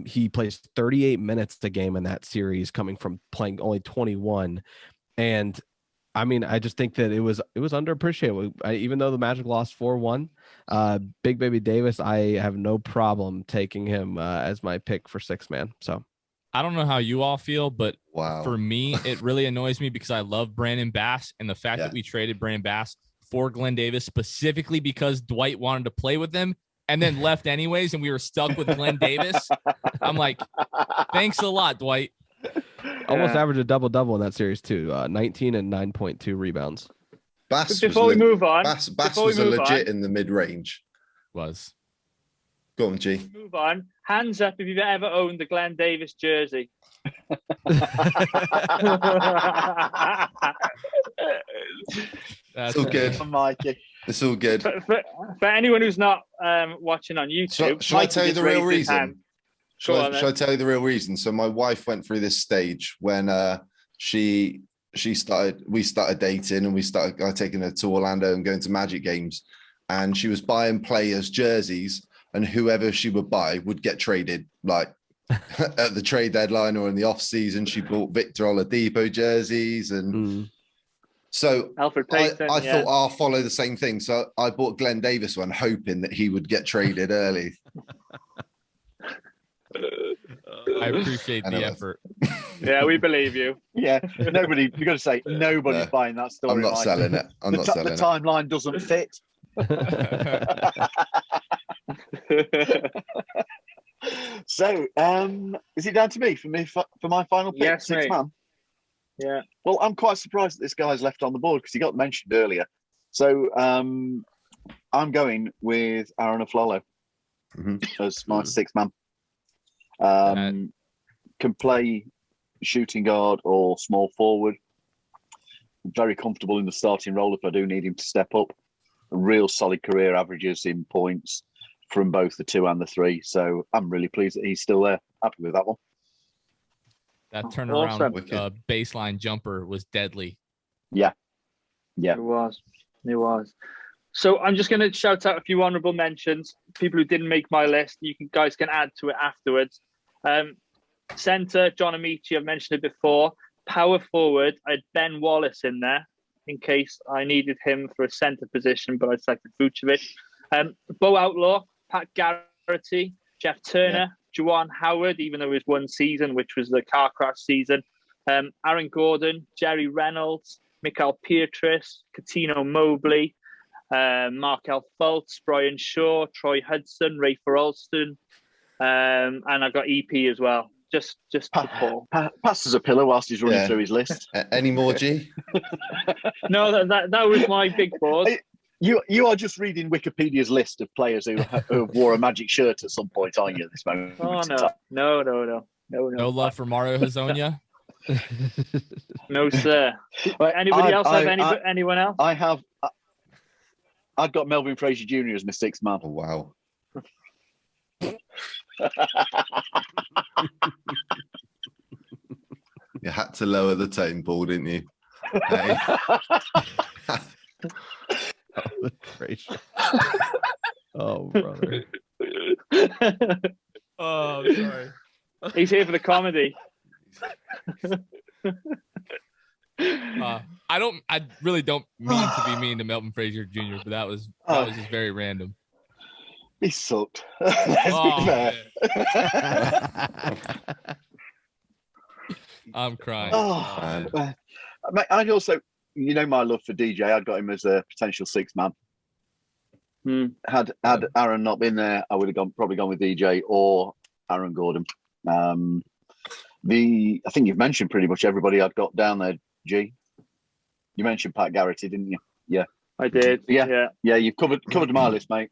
B: He plays 38 minutes a game in that series, coming from playing only 21, and I mean, I just think that it was underappreciated. Even though the Magic lost 4-1, Big Baby Davis, I have no problem taking him as my pick for 6-man. So
A: I don't know how you all feel, but
F: wow,
A: for me, it really annoys me because I love Brandon Bass, and the fact that we traded Brandon Bass for Glenn Davis specifically because Dwight wanted to play with him and then left anyways, and we were stuck with Glenn Davis. I'm like, thanks a lot, Dwight.
B: Almost averaged a double-double in that series too. 19 and 9.2 rebounds.
D: Before we move on,
F: Bass was legit in the mid-range.
A: Was.
F: Go on, G.
D: Move on. Hands up if you've ever owned the Glenn Davis jersey.
F: It's all good.
E: Mikey.
F: It's all good.
D: For anyone who's not watching on YouTube,
F: Shall I tell you the real reason? Shall I tell you the real reason? So my wife went through this stage when we started dating, and we started taking her to Orlando and going to Magic games, and she was buying players' jerseys, and whoever she would buy would get traded, like at the trade deadline or in the off season. She bought Victor Oladipo jerseys, and so
D: Alfred Payton,
F: I thought I'll follow the same thing. So I bought Glenn Davis one, hoping that he would get traded early.
A: I appreciate the effort.
D: Yeah, we believe you.
E: Yeah, you've got to say, nobody's buying that story.
F: I'm not selling it.
E: The timeline doesn't fit. So, is it down to me for my final pick?
D: Yes,
E: Sixth
D: mate.
E: man?
D: Yeah.
E: Well, I'm quite surprised that this guy's left on the board because he got mentioned earlier. So, I'm going with Aaron Aflalo as my sixth man. Can play shooting guard or small forward. Very comfortable in the starting role if I do need him to step up. Real solid career averages in points from both the 2 and the 3. So I'm really pleased that he's still there. Happy with that one.
A: That turnaround
D: Awesome.
A: baseline jumper was deadly.
E: Yeah.
D: It was. So I'm just going to shout out a few honourable mentions. People who didn't make my list. Guys can add to it afterwards. Centre, John Amici, I've mentioned it before. Power forward, I had Ben Wallace in there in case I needed him for a centre position, but I selected Vuchevich. Bo Outlaw, Pat Garrity, Jeff Turner, Juwan Howard, even though it was one season, which was the car crash season. Aaron Gordon, Jerry Reynolds, Mikael Pietrus, Catino Mobley, Markel Fultz, Brian Shaw, Troy Hudson, Ray Alston, and I've got EP as well. Just to Paul.
E: Passed as a pillar whilst he's running through his list.
F: Any more, G?
D: No, that was my big board.
E: You are just reading Wikipedia's list of players who wore a Magic shirt at some point, aren't you? At this moment.
D: Oh no.
A: No love for Mario Hazonia?
D: No, sir. Right, anybody else have anyone else?
E: I've got Melvin Fraser Jr. as my sixth man.
F: Oh, wow. You had to lower the tone, Paul, didn't you? Hey.
B: Oh, brother.
A: Oh, I'm sorry.
D: He's here for the comedy.
A: I really don't mean to be mean to Melvin Fraser Jr., but that was just very random.
E: He sucked. Let's be fair.
A: I'm crying.
E: I'd also, my love for DJ. I'd got him as a potential sixth man. Had Aaron not been there, I would have probably gone with DJ or Aaron Gordon. I think you've mentioned pretty much everybody I'd got down there, G. You mentioned Pat Garrity, didn't you? Yeah,
D: I did. Yeah.
E: You've covered my list, mate.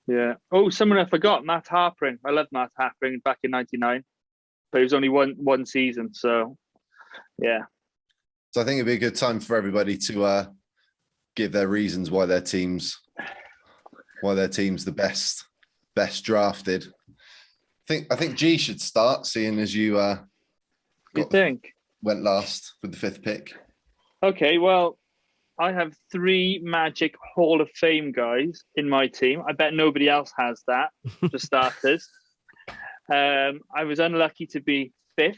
D: Yeah. Oh, someone I forgot, Matt Harpring. I loved Matt Harpring back in '99, but it was only one season. So, yeah.
F: So I think it'd be a good time for everybody to give their reasons why their team's the best drafted. I think G should start, seeing as you went last with the fifth pick.
D: Okay, well, I have 3 Magic Hall of Fame guys in my team. I bet nobody else has that, for starters. I was unlucky to be 5th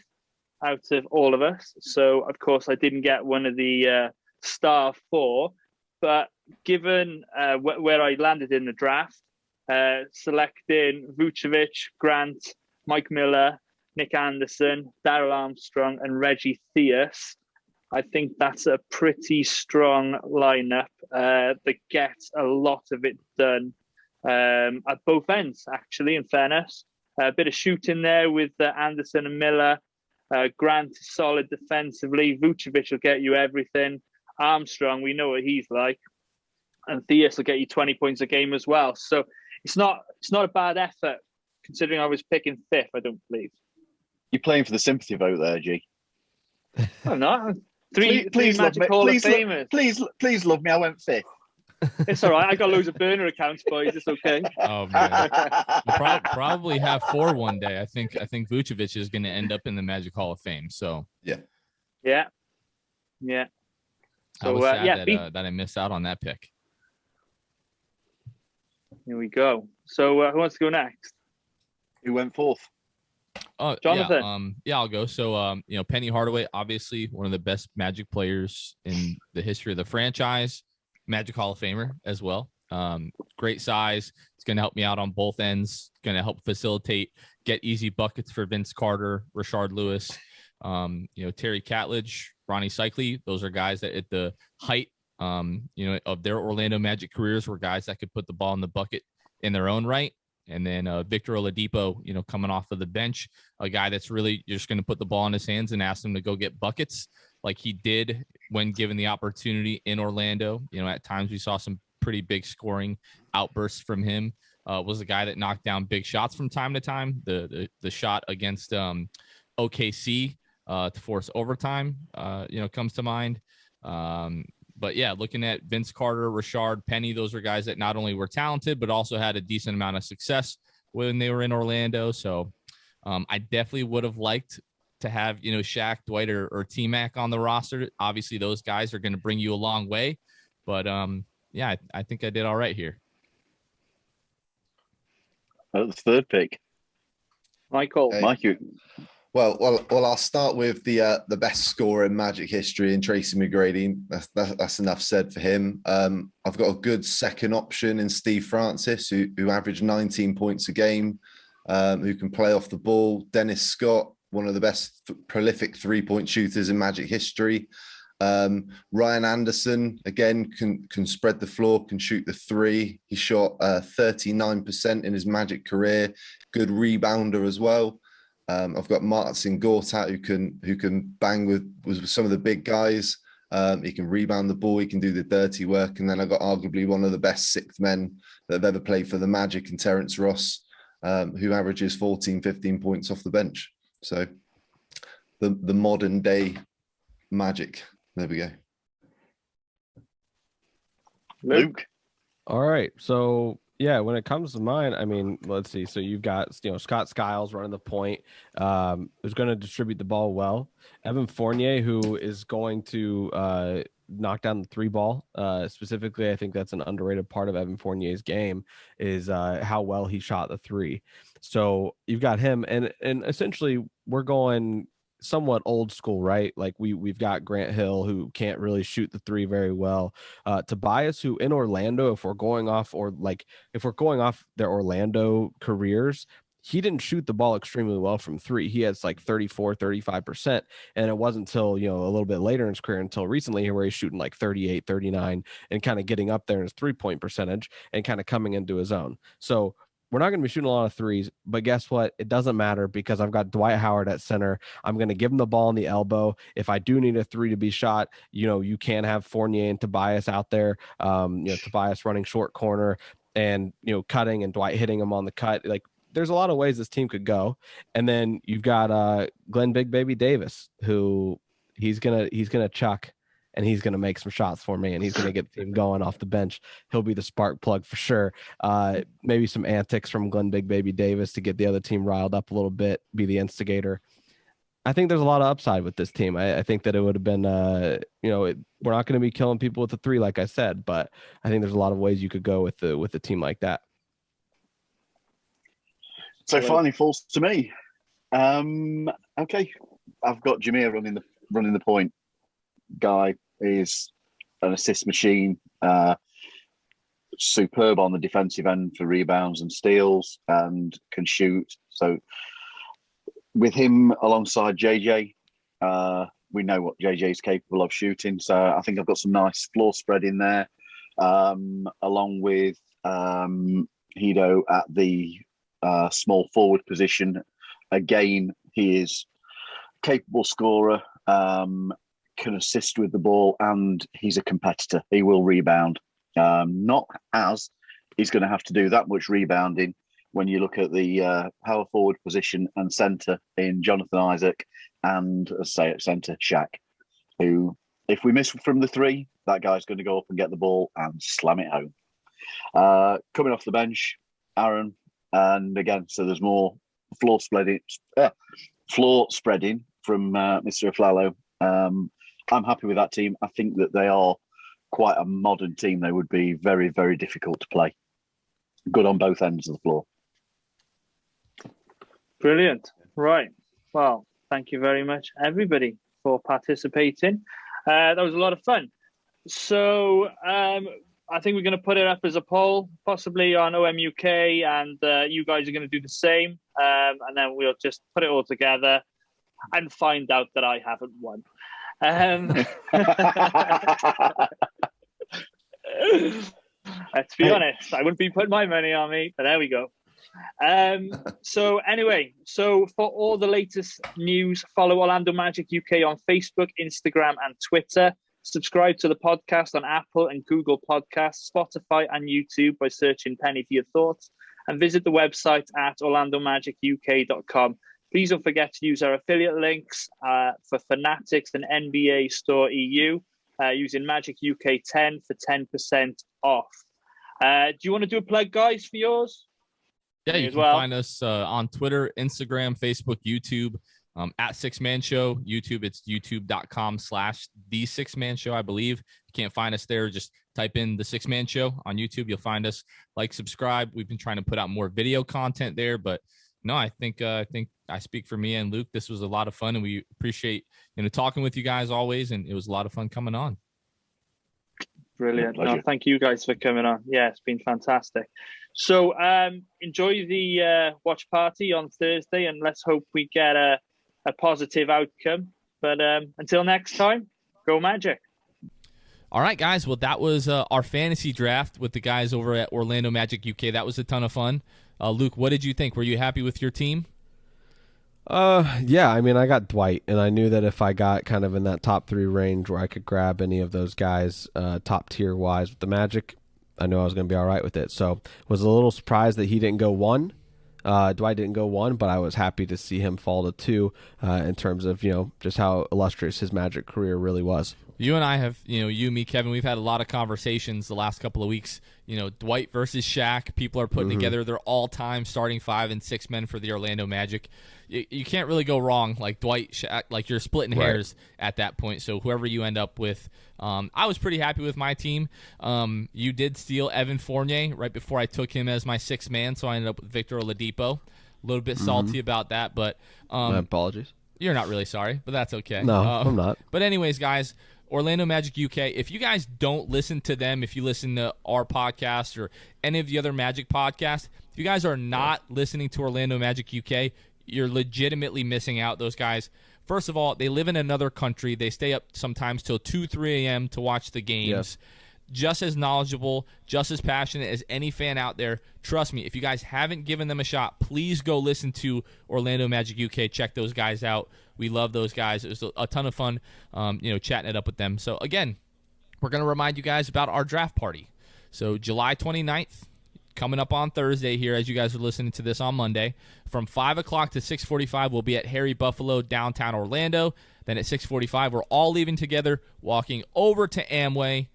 D: out of all of us. So, of course, I didn't get one of the star 4. But given where I landed in the draft, selecting Vuchevich, Grant, Mike Miller, Nick Anderson, Darrell Armstrong, and Reggie Theus, I think that's a pretty strong lineup that gets a lot of it done at both ends, actually, in fairness. A bit of shooting there with Anderson and Miller. Grant is solid defensively. Vuchevich will get you everything. Armstrong, we know what he's like. And Theus will get you 20 points a game as well. So it's not a bad effort, considering I was picking 5th, I don't believe.
E: You're playing for the sympathy vote there, G.
D: I'm not. Three Magic Hall of Famers.
E: Please love me. I went 5th.
D: It's all right. I got loads of burner accounts, boys. It's okay.
A: Oh man, we'll probably have 4 one day. I think Vuchevich is going to end up in the Magic Hall of Fame. So
D: Yeah.
A: I was
D: So,
A: sad that I missed out on that pick.
D: Here we go. So who wants to go next?
E: Who went fourth?
A: Oh,
D: Jonathan.
A: Yeah, I'll go. So, Penny Hardaway, obviously one of the best Magic players in the history of the franchise, Magic Hall of Famer as well. Great size. It's going to help me out on both ends. It's going to help facilitate, get easy buckets for Vince Carter, Rashard Lewis, Terry Catlinge, Ronnie Cycli. Those are guys that at the height, of their Orlando Magic careers were guys that could put the ball in the bucket in their own right. And then Victor Oladipo, coming off of the bench, a guy that's really just going to put the ball in his hands and ask him to go get buckets like he did when given the opportunity in Orlando. At times we saw some pretty big scoring outbursts from him. Was a guy that knocked down big shots from time to time. The shot against OKC to force overtime, comes to mind. But yeah, looking at Vince Carter, Rashard, Penny, those are guys that not only were talented, but also had a decent amount of success when they were in Orlando. So I definitely would have liked to have, Shaq, Dwight, or T-Mac on the roster. Obviously, those guys are going to bring you a long way. But I think I did all right here.
E: The third pick.
D: Michael.
F: Hey.
E: Mike, you.
F: Well, I'll start with the best scorer in Magic history, in Tracy McGrady. That's enough said for him. I've got a good second option in Steve Francis, who averaged 19 points a game, who can play off the ball. Dennis Scott, one of the best prolific three-point shooters in Magic history. Ryan Anderson, again, can spread the floor, can shoot the three. He shot 39% in his Magic career. Good rebounder as well. I've got Marcin Gortat, who can bang with some of the big guys. He can rebound the ball. He can do the dirty work. And then I've got arguably one of the best sixth men that have ever played for the Magic, and Terrence Ross, who averages 14, 15 points off the bench. So the modern day Magic. There we go.
E: Luke.
B: All right. So, yeah, when it comes to mine, I mean, let's see. So you've got, Scott Skiles running the point, who's going to distribute the ball well. Evan Fournier, who is going to knock down the three ball. Specifically, I think that's an underrated part of Evan Fournier's game is how well he shot the three. So you've got him. And essentially, we're going somewhat old school, right? Like we've got Grant Hill, who can't really shoot the three very well. Tobias, who in Orlando, if we're going off their Orlando careers, he didn't shoot the ball extremely well from three. He has like 34, 35%. And it wasn't until, a little bit later in his career, until recently, where he's shooting like 38, 39 and kind of getting up there in his 3-point percentage and kind of coming into his own. So we're not going to be shooting a lot of threes, but guess what? It doesn't matter because I've got Dwight Howard at center. I'm going to give him the ball in the elbow. If I do need a three to be shot, you can have Fournier and Tobias out there. Tobias running short corner and, cutting, and Dwight hitting him on the cut. Like, there's a lot of ways this team could go. And then you've got Glenn Big Baby Davis, who he's gonna chuck. And he's going to make some shots for me, and he's going to get the team going off the bench. He'll be the spark plug for sure. Maybe some antics from Glenn Big Baby Davis to get the other team riled up a little bit, be the instigator. I think there's a lot of upside with this team. I think that it would have been, we're not going to be killing people with the three, like I said, but I think there's a lot of ways you could go with a team like that.
E: So finally falls to me. Okay, I've got Jameer running the point. Guy is an assist machine, superb on the defensive end for rebounds and steals, and can shoot. So with him alongside JJ, we know what JJ is capable of shooting. So I think I've got some nice floor spread in there, along with Hido at the small forward position. Again, he is a capable scorer, can assist with the ball, and he's a competitor. He will rebound. Not as he's going to have to do that much rebounding when you look at the power forward position and centre in Jonathan Isaac, and say at centre Shaq, who If we miss from the 3, that guy's going to go up and get the ball and slam it home. Coming off the bench, Aaron, and again, so there's more floor spreading from Mr. Aflalo. I'm happy with that team. I think that they are quite a modern team. They would be very, very difficult to play. Good on both ends of the floor.
D: Brilliant. Right. Well, thank you very much, everybody, for participating. That was a lot of fun. So I think we're going to put it up as a poll, possibly on OMUK, and you guys are going to do the same. And then we'll just put it all together and find out that I haven't won. Let's be honest, I wouldn't be putting my money on me, but there we go. So anyway, so for all the latest news, follow Orlando Magic UK on Facebook, Instagram, and Twitter. Subscribe to the podcast on Apple and Google Podcasts, Spotify, and YouTube by searching Penny for Your Thoughts, and visit the website at orlandomagic.uk.com. Please don't forget to use our affiliate links for Fanatics and NBA Store EU using Magic UK 10 for 10% off. Do you want to do a plug, guys, for yours?
A: Yeah, you can find us on Twitter, Instagram, Facebook, YouTube, at Six Man Show. YouTube, it's youtube.com/The Six Man Show, I believe. If you can't find us there, just type in The Six Man Show on YouTube. You'll find us. Like, subscribe. We've been trying to put out more video content there, but no, I think I speak for me and Luke. This was a lot of fun, and we appreciate talking with you guys always, and it was a lot of fun coming on.
D: Brilliant. No, thank you guys for coming on. Yeah, it's been fantastic. So enjoy the watch party on Thursday, and let's hope we get a positive outcome. But until next time, go Magic.
A: All right, guys. Well, that was our fantasy draft with the guys over at Orlando Magic UK. That was a ton of fun. Luke, what did you think? Were you happy with your team?
B: Yeah, I mean, I got Dwight, and I knew that if I got kind of in that top 3 range where I could grab any of those guys top tier wise with the Magic, I knew I was going to be all right with it. So was a little surprised that he didn't go 1. Dwight didn't go 1, but I was happy to see him fall to 2 in terms of, just how illustrious his Magic career really was.
A: You and I have, you, me, Kevin, we've had a lot of conversations the last couple of weeks. Dwight versus Shaq. People are putting together their all-time starting 5 and 6 men for the Orlando Magic. You can't really go wrong like Dwight, Shaq, like you're splitting hairs at that point. So whoever you end up with, I was pretty happy with my team. You did steal Evan Fournier right before I took him as my 6th man, so I ended up with Victor Oladipo. A little bit salty about that, but
B: my apologies.
A: You're not really sorry, but that's okay.
B: No, I'm not.
A: But anyways, guys, Orlando Magic UK, if you guys don't listen to them, if you listen to our podcast or any of the other Magic podcasts, if you guys are not listening to Orlando Magic UK, you're legitimately missing out. Those guys, first of all, they live in another country. They stay up sometimes till 2, 3 a.m. to watch the games. Yes. Just as knowledgeable, just as passionate as any fan out there. Trust me, if you guys haven't given them a shot, please go listen to Orlando Magic UK. Check those guys out. We love those guys. It was a ton of fun, chatting it up with them. So, again, we're going to remind you guys about our draft party. So, July 29th, coming up on Thursday here as you guys are listening to this on Monday. From 5 o'clock to 6:45, we'll be at Harry Buffalo, downtown Orlando. Then at 6:45, we're all leaving together, walking over to Amway,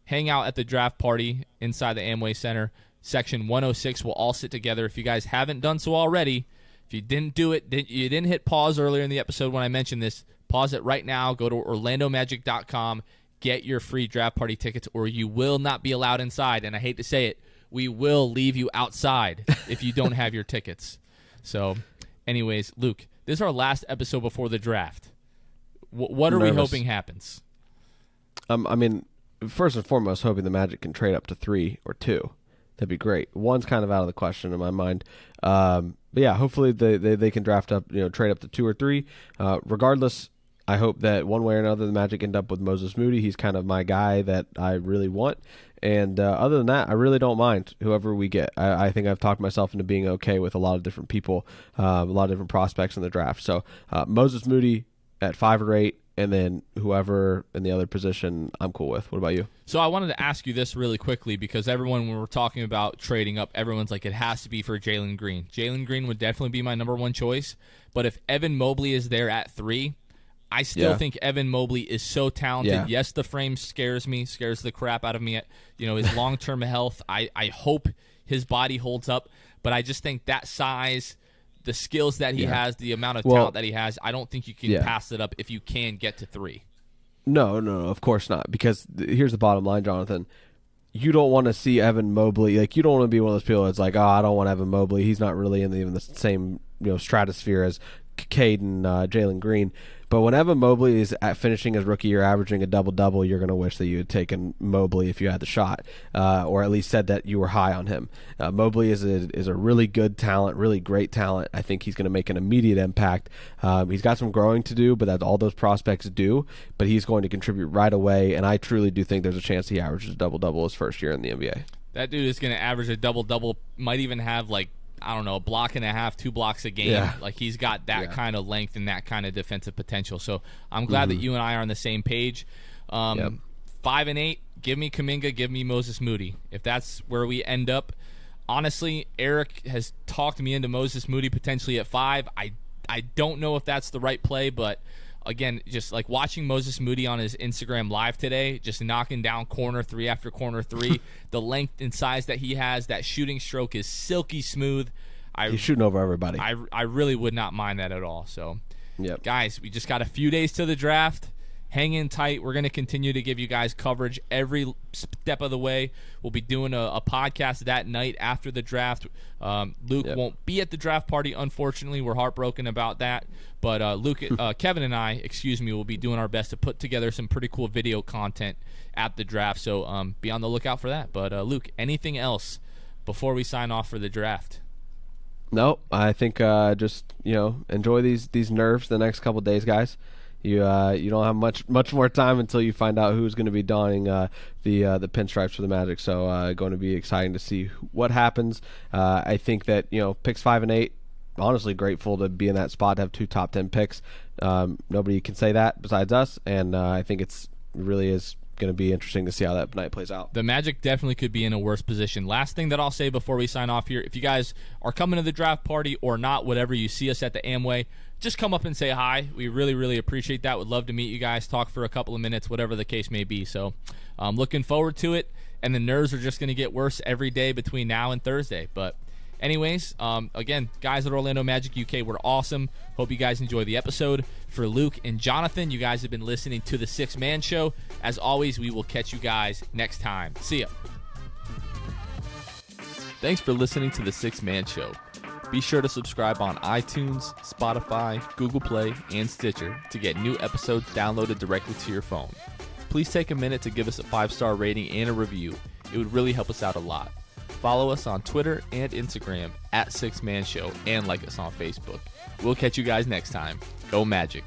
A: hang out at the draft party inside the Amway Center. Section 106, we'll all sit together. If you guys haven't done so already, if you didn't do it, you didn't hit pause earlier in the episode when I mentioned this, pause it right now. Go to orlandomagic.com. Get your free draft party tickets, or you will not be allowed inside. And I hate to say it, we will leave you outside if you don't have your tickets. So, anyways, Luke, this is our last episode before the draft. What are we hoping happens?
B: I mean, first and foremost, hoping the Magic can trade up to 3 or 2. That'd be great. 1's kind of out of the question in my mind. But yeah, hopefully they can draft up, trade up to 2 or 3. Regardless, I hope that one way or another the Magic end up with Moses Moody. He's kind of my guy that I really want. And other than that, I really don't mind whoever we get. I think I've talked myself into being okay with a lot of different people, a lot of different prospects in the draft. So Moses Moody at 5 or 8, and then whoever in the other position I'm cool with. What about you?
A: So I wanted to ask you this really quickly because everyone, when we're talking about trading up, everyone's like, it has to be for Jalen Green. Jalen Green would definitely be my number 1 choice. But if Evan Mobley is there at 3, I still think Evan Mobley is so talented.
B: Yeah.
A: Yes, the frame scares the crap out of me. His long-term health, I hope his body holds up, but I just think that size, the skills that he has, the amount of talent that he has, I don't think you can pass it up if you can get to 3.
B: No, of course not. Because here's the bottom line, Jonathan. You don't want to see Evan Mobley. Like, you don't want to be one of those people that's like, oh, I don't want Evan Mobley. He's not really in even the same stratosphere as Cade and Jalen Green. But when Evan Mobley is at finishing his rookie year, averaging a double-double, you're going to wish that you had taken Mobley if you had the shot, or at least said that you were high on him. Mobley is a really good talent, really great talent. I think he's going to make an immediate impact. He's got some growing to do, but that's all those prospects do. But he's going to contribute right away, and I truly do think there's a chance he averages a double-double his first year in the NBA.
A: That dude is going to average a double-double, might even have a block and a halch, 2 blocks a game.
B: Yeah.
A: Like, he's got that kind of length and that kind of defensive potential. So I'm glad that you and I are on the same page. 5 and 8, give me Kuminga, give me Moses Moody. If that's where we end up, honestly, Eric has talked me into Moses Moody potentially at 5. I don't know if that's the right play, but again, just like watching Moses Moody on his Instagram live today, just knocking down corner 3 after corner 3, the length and size that he has, that shooting stroke is silky smooth.
B: He's shooting over everybody.
A: I really would not mind that at all. So, guys, we just got a few days to the draft. Hang in tight. We're going to continue to give you guys coverage every step of the way. We'll be doing a podcast that night after the draft. Luke won't be at the draft party, unfortunately. We're heartbroken about that. But Kevin and I, will be doing our best to put together some pretty cool video content at the draft. So be on the lookout for that. But Luke, anything else before we sign off for the draft?
B: No, I think just enjoy these nerves the next couple of days, guys. You don't have much more time until you find out who's going to be donning the pinstripes for the Magic. So going to be exciting to see what happens. I think that picks 5 and 8. Honestly, grateful to be in that spot to have 2 top 10 picks. Nobody can say that besides us, and I think it's really is going to be interesting to see how that night plays out.
A: The Magic definitely could be in a worse position. Last thing that I'll say before we sign off here, if you guys are coming to the draft party or not, whatever, you see us at the Amway, just come up and say hi. We really, really appreciate that. Would love to meet you guys, talk for a couple of minutes, whatever the case may be. So I'm looking forward to it, and the nerves are just going to get worse every day between now and Thursday. But anyways, again, guys at Orlando Magic UK, we're awesome. Hope you guys enjoy the episode. For Luke and Jonathan, you guys have been listening to The Sixth Man Show. As always, we will catch you guys next time. See ya. Thanks for listening to The Sixth Man Show. Be sure to subscribe on iTunes, Spotify, Google Play, and Stitcher to get new episodes downloaded directly to your phone. Please take a minute to give us a 5-star rating and a review. It would really help us out a lot. Follow us on Twitter and Instagram at Sixth Man Show, and like us on Facebook. We'll catch you guys next time. Go Magic.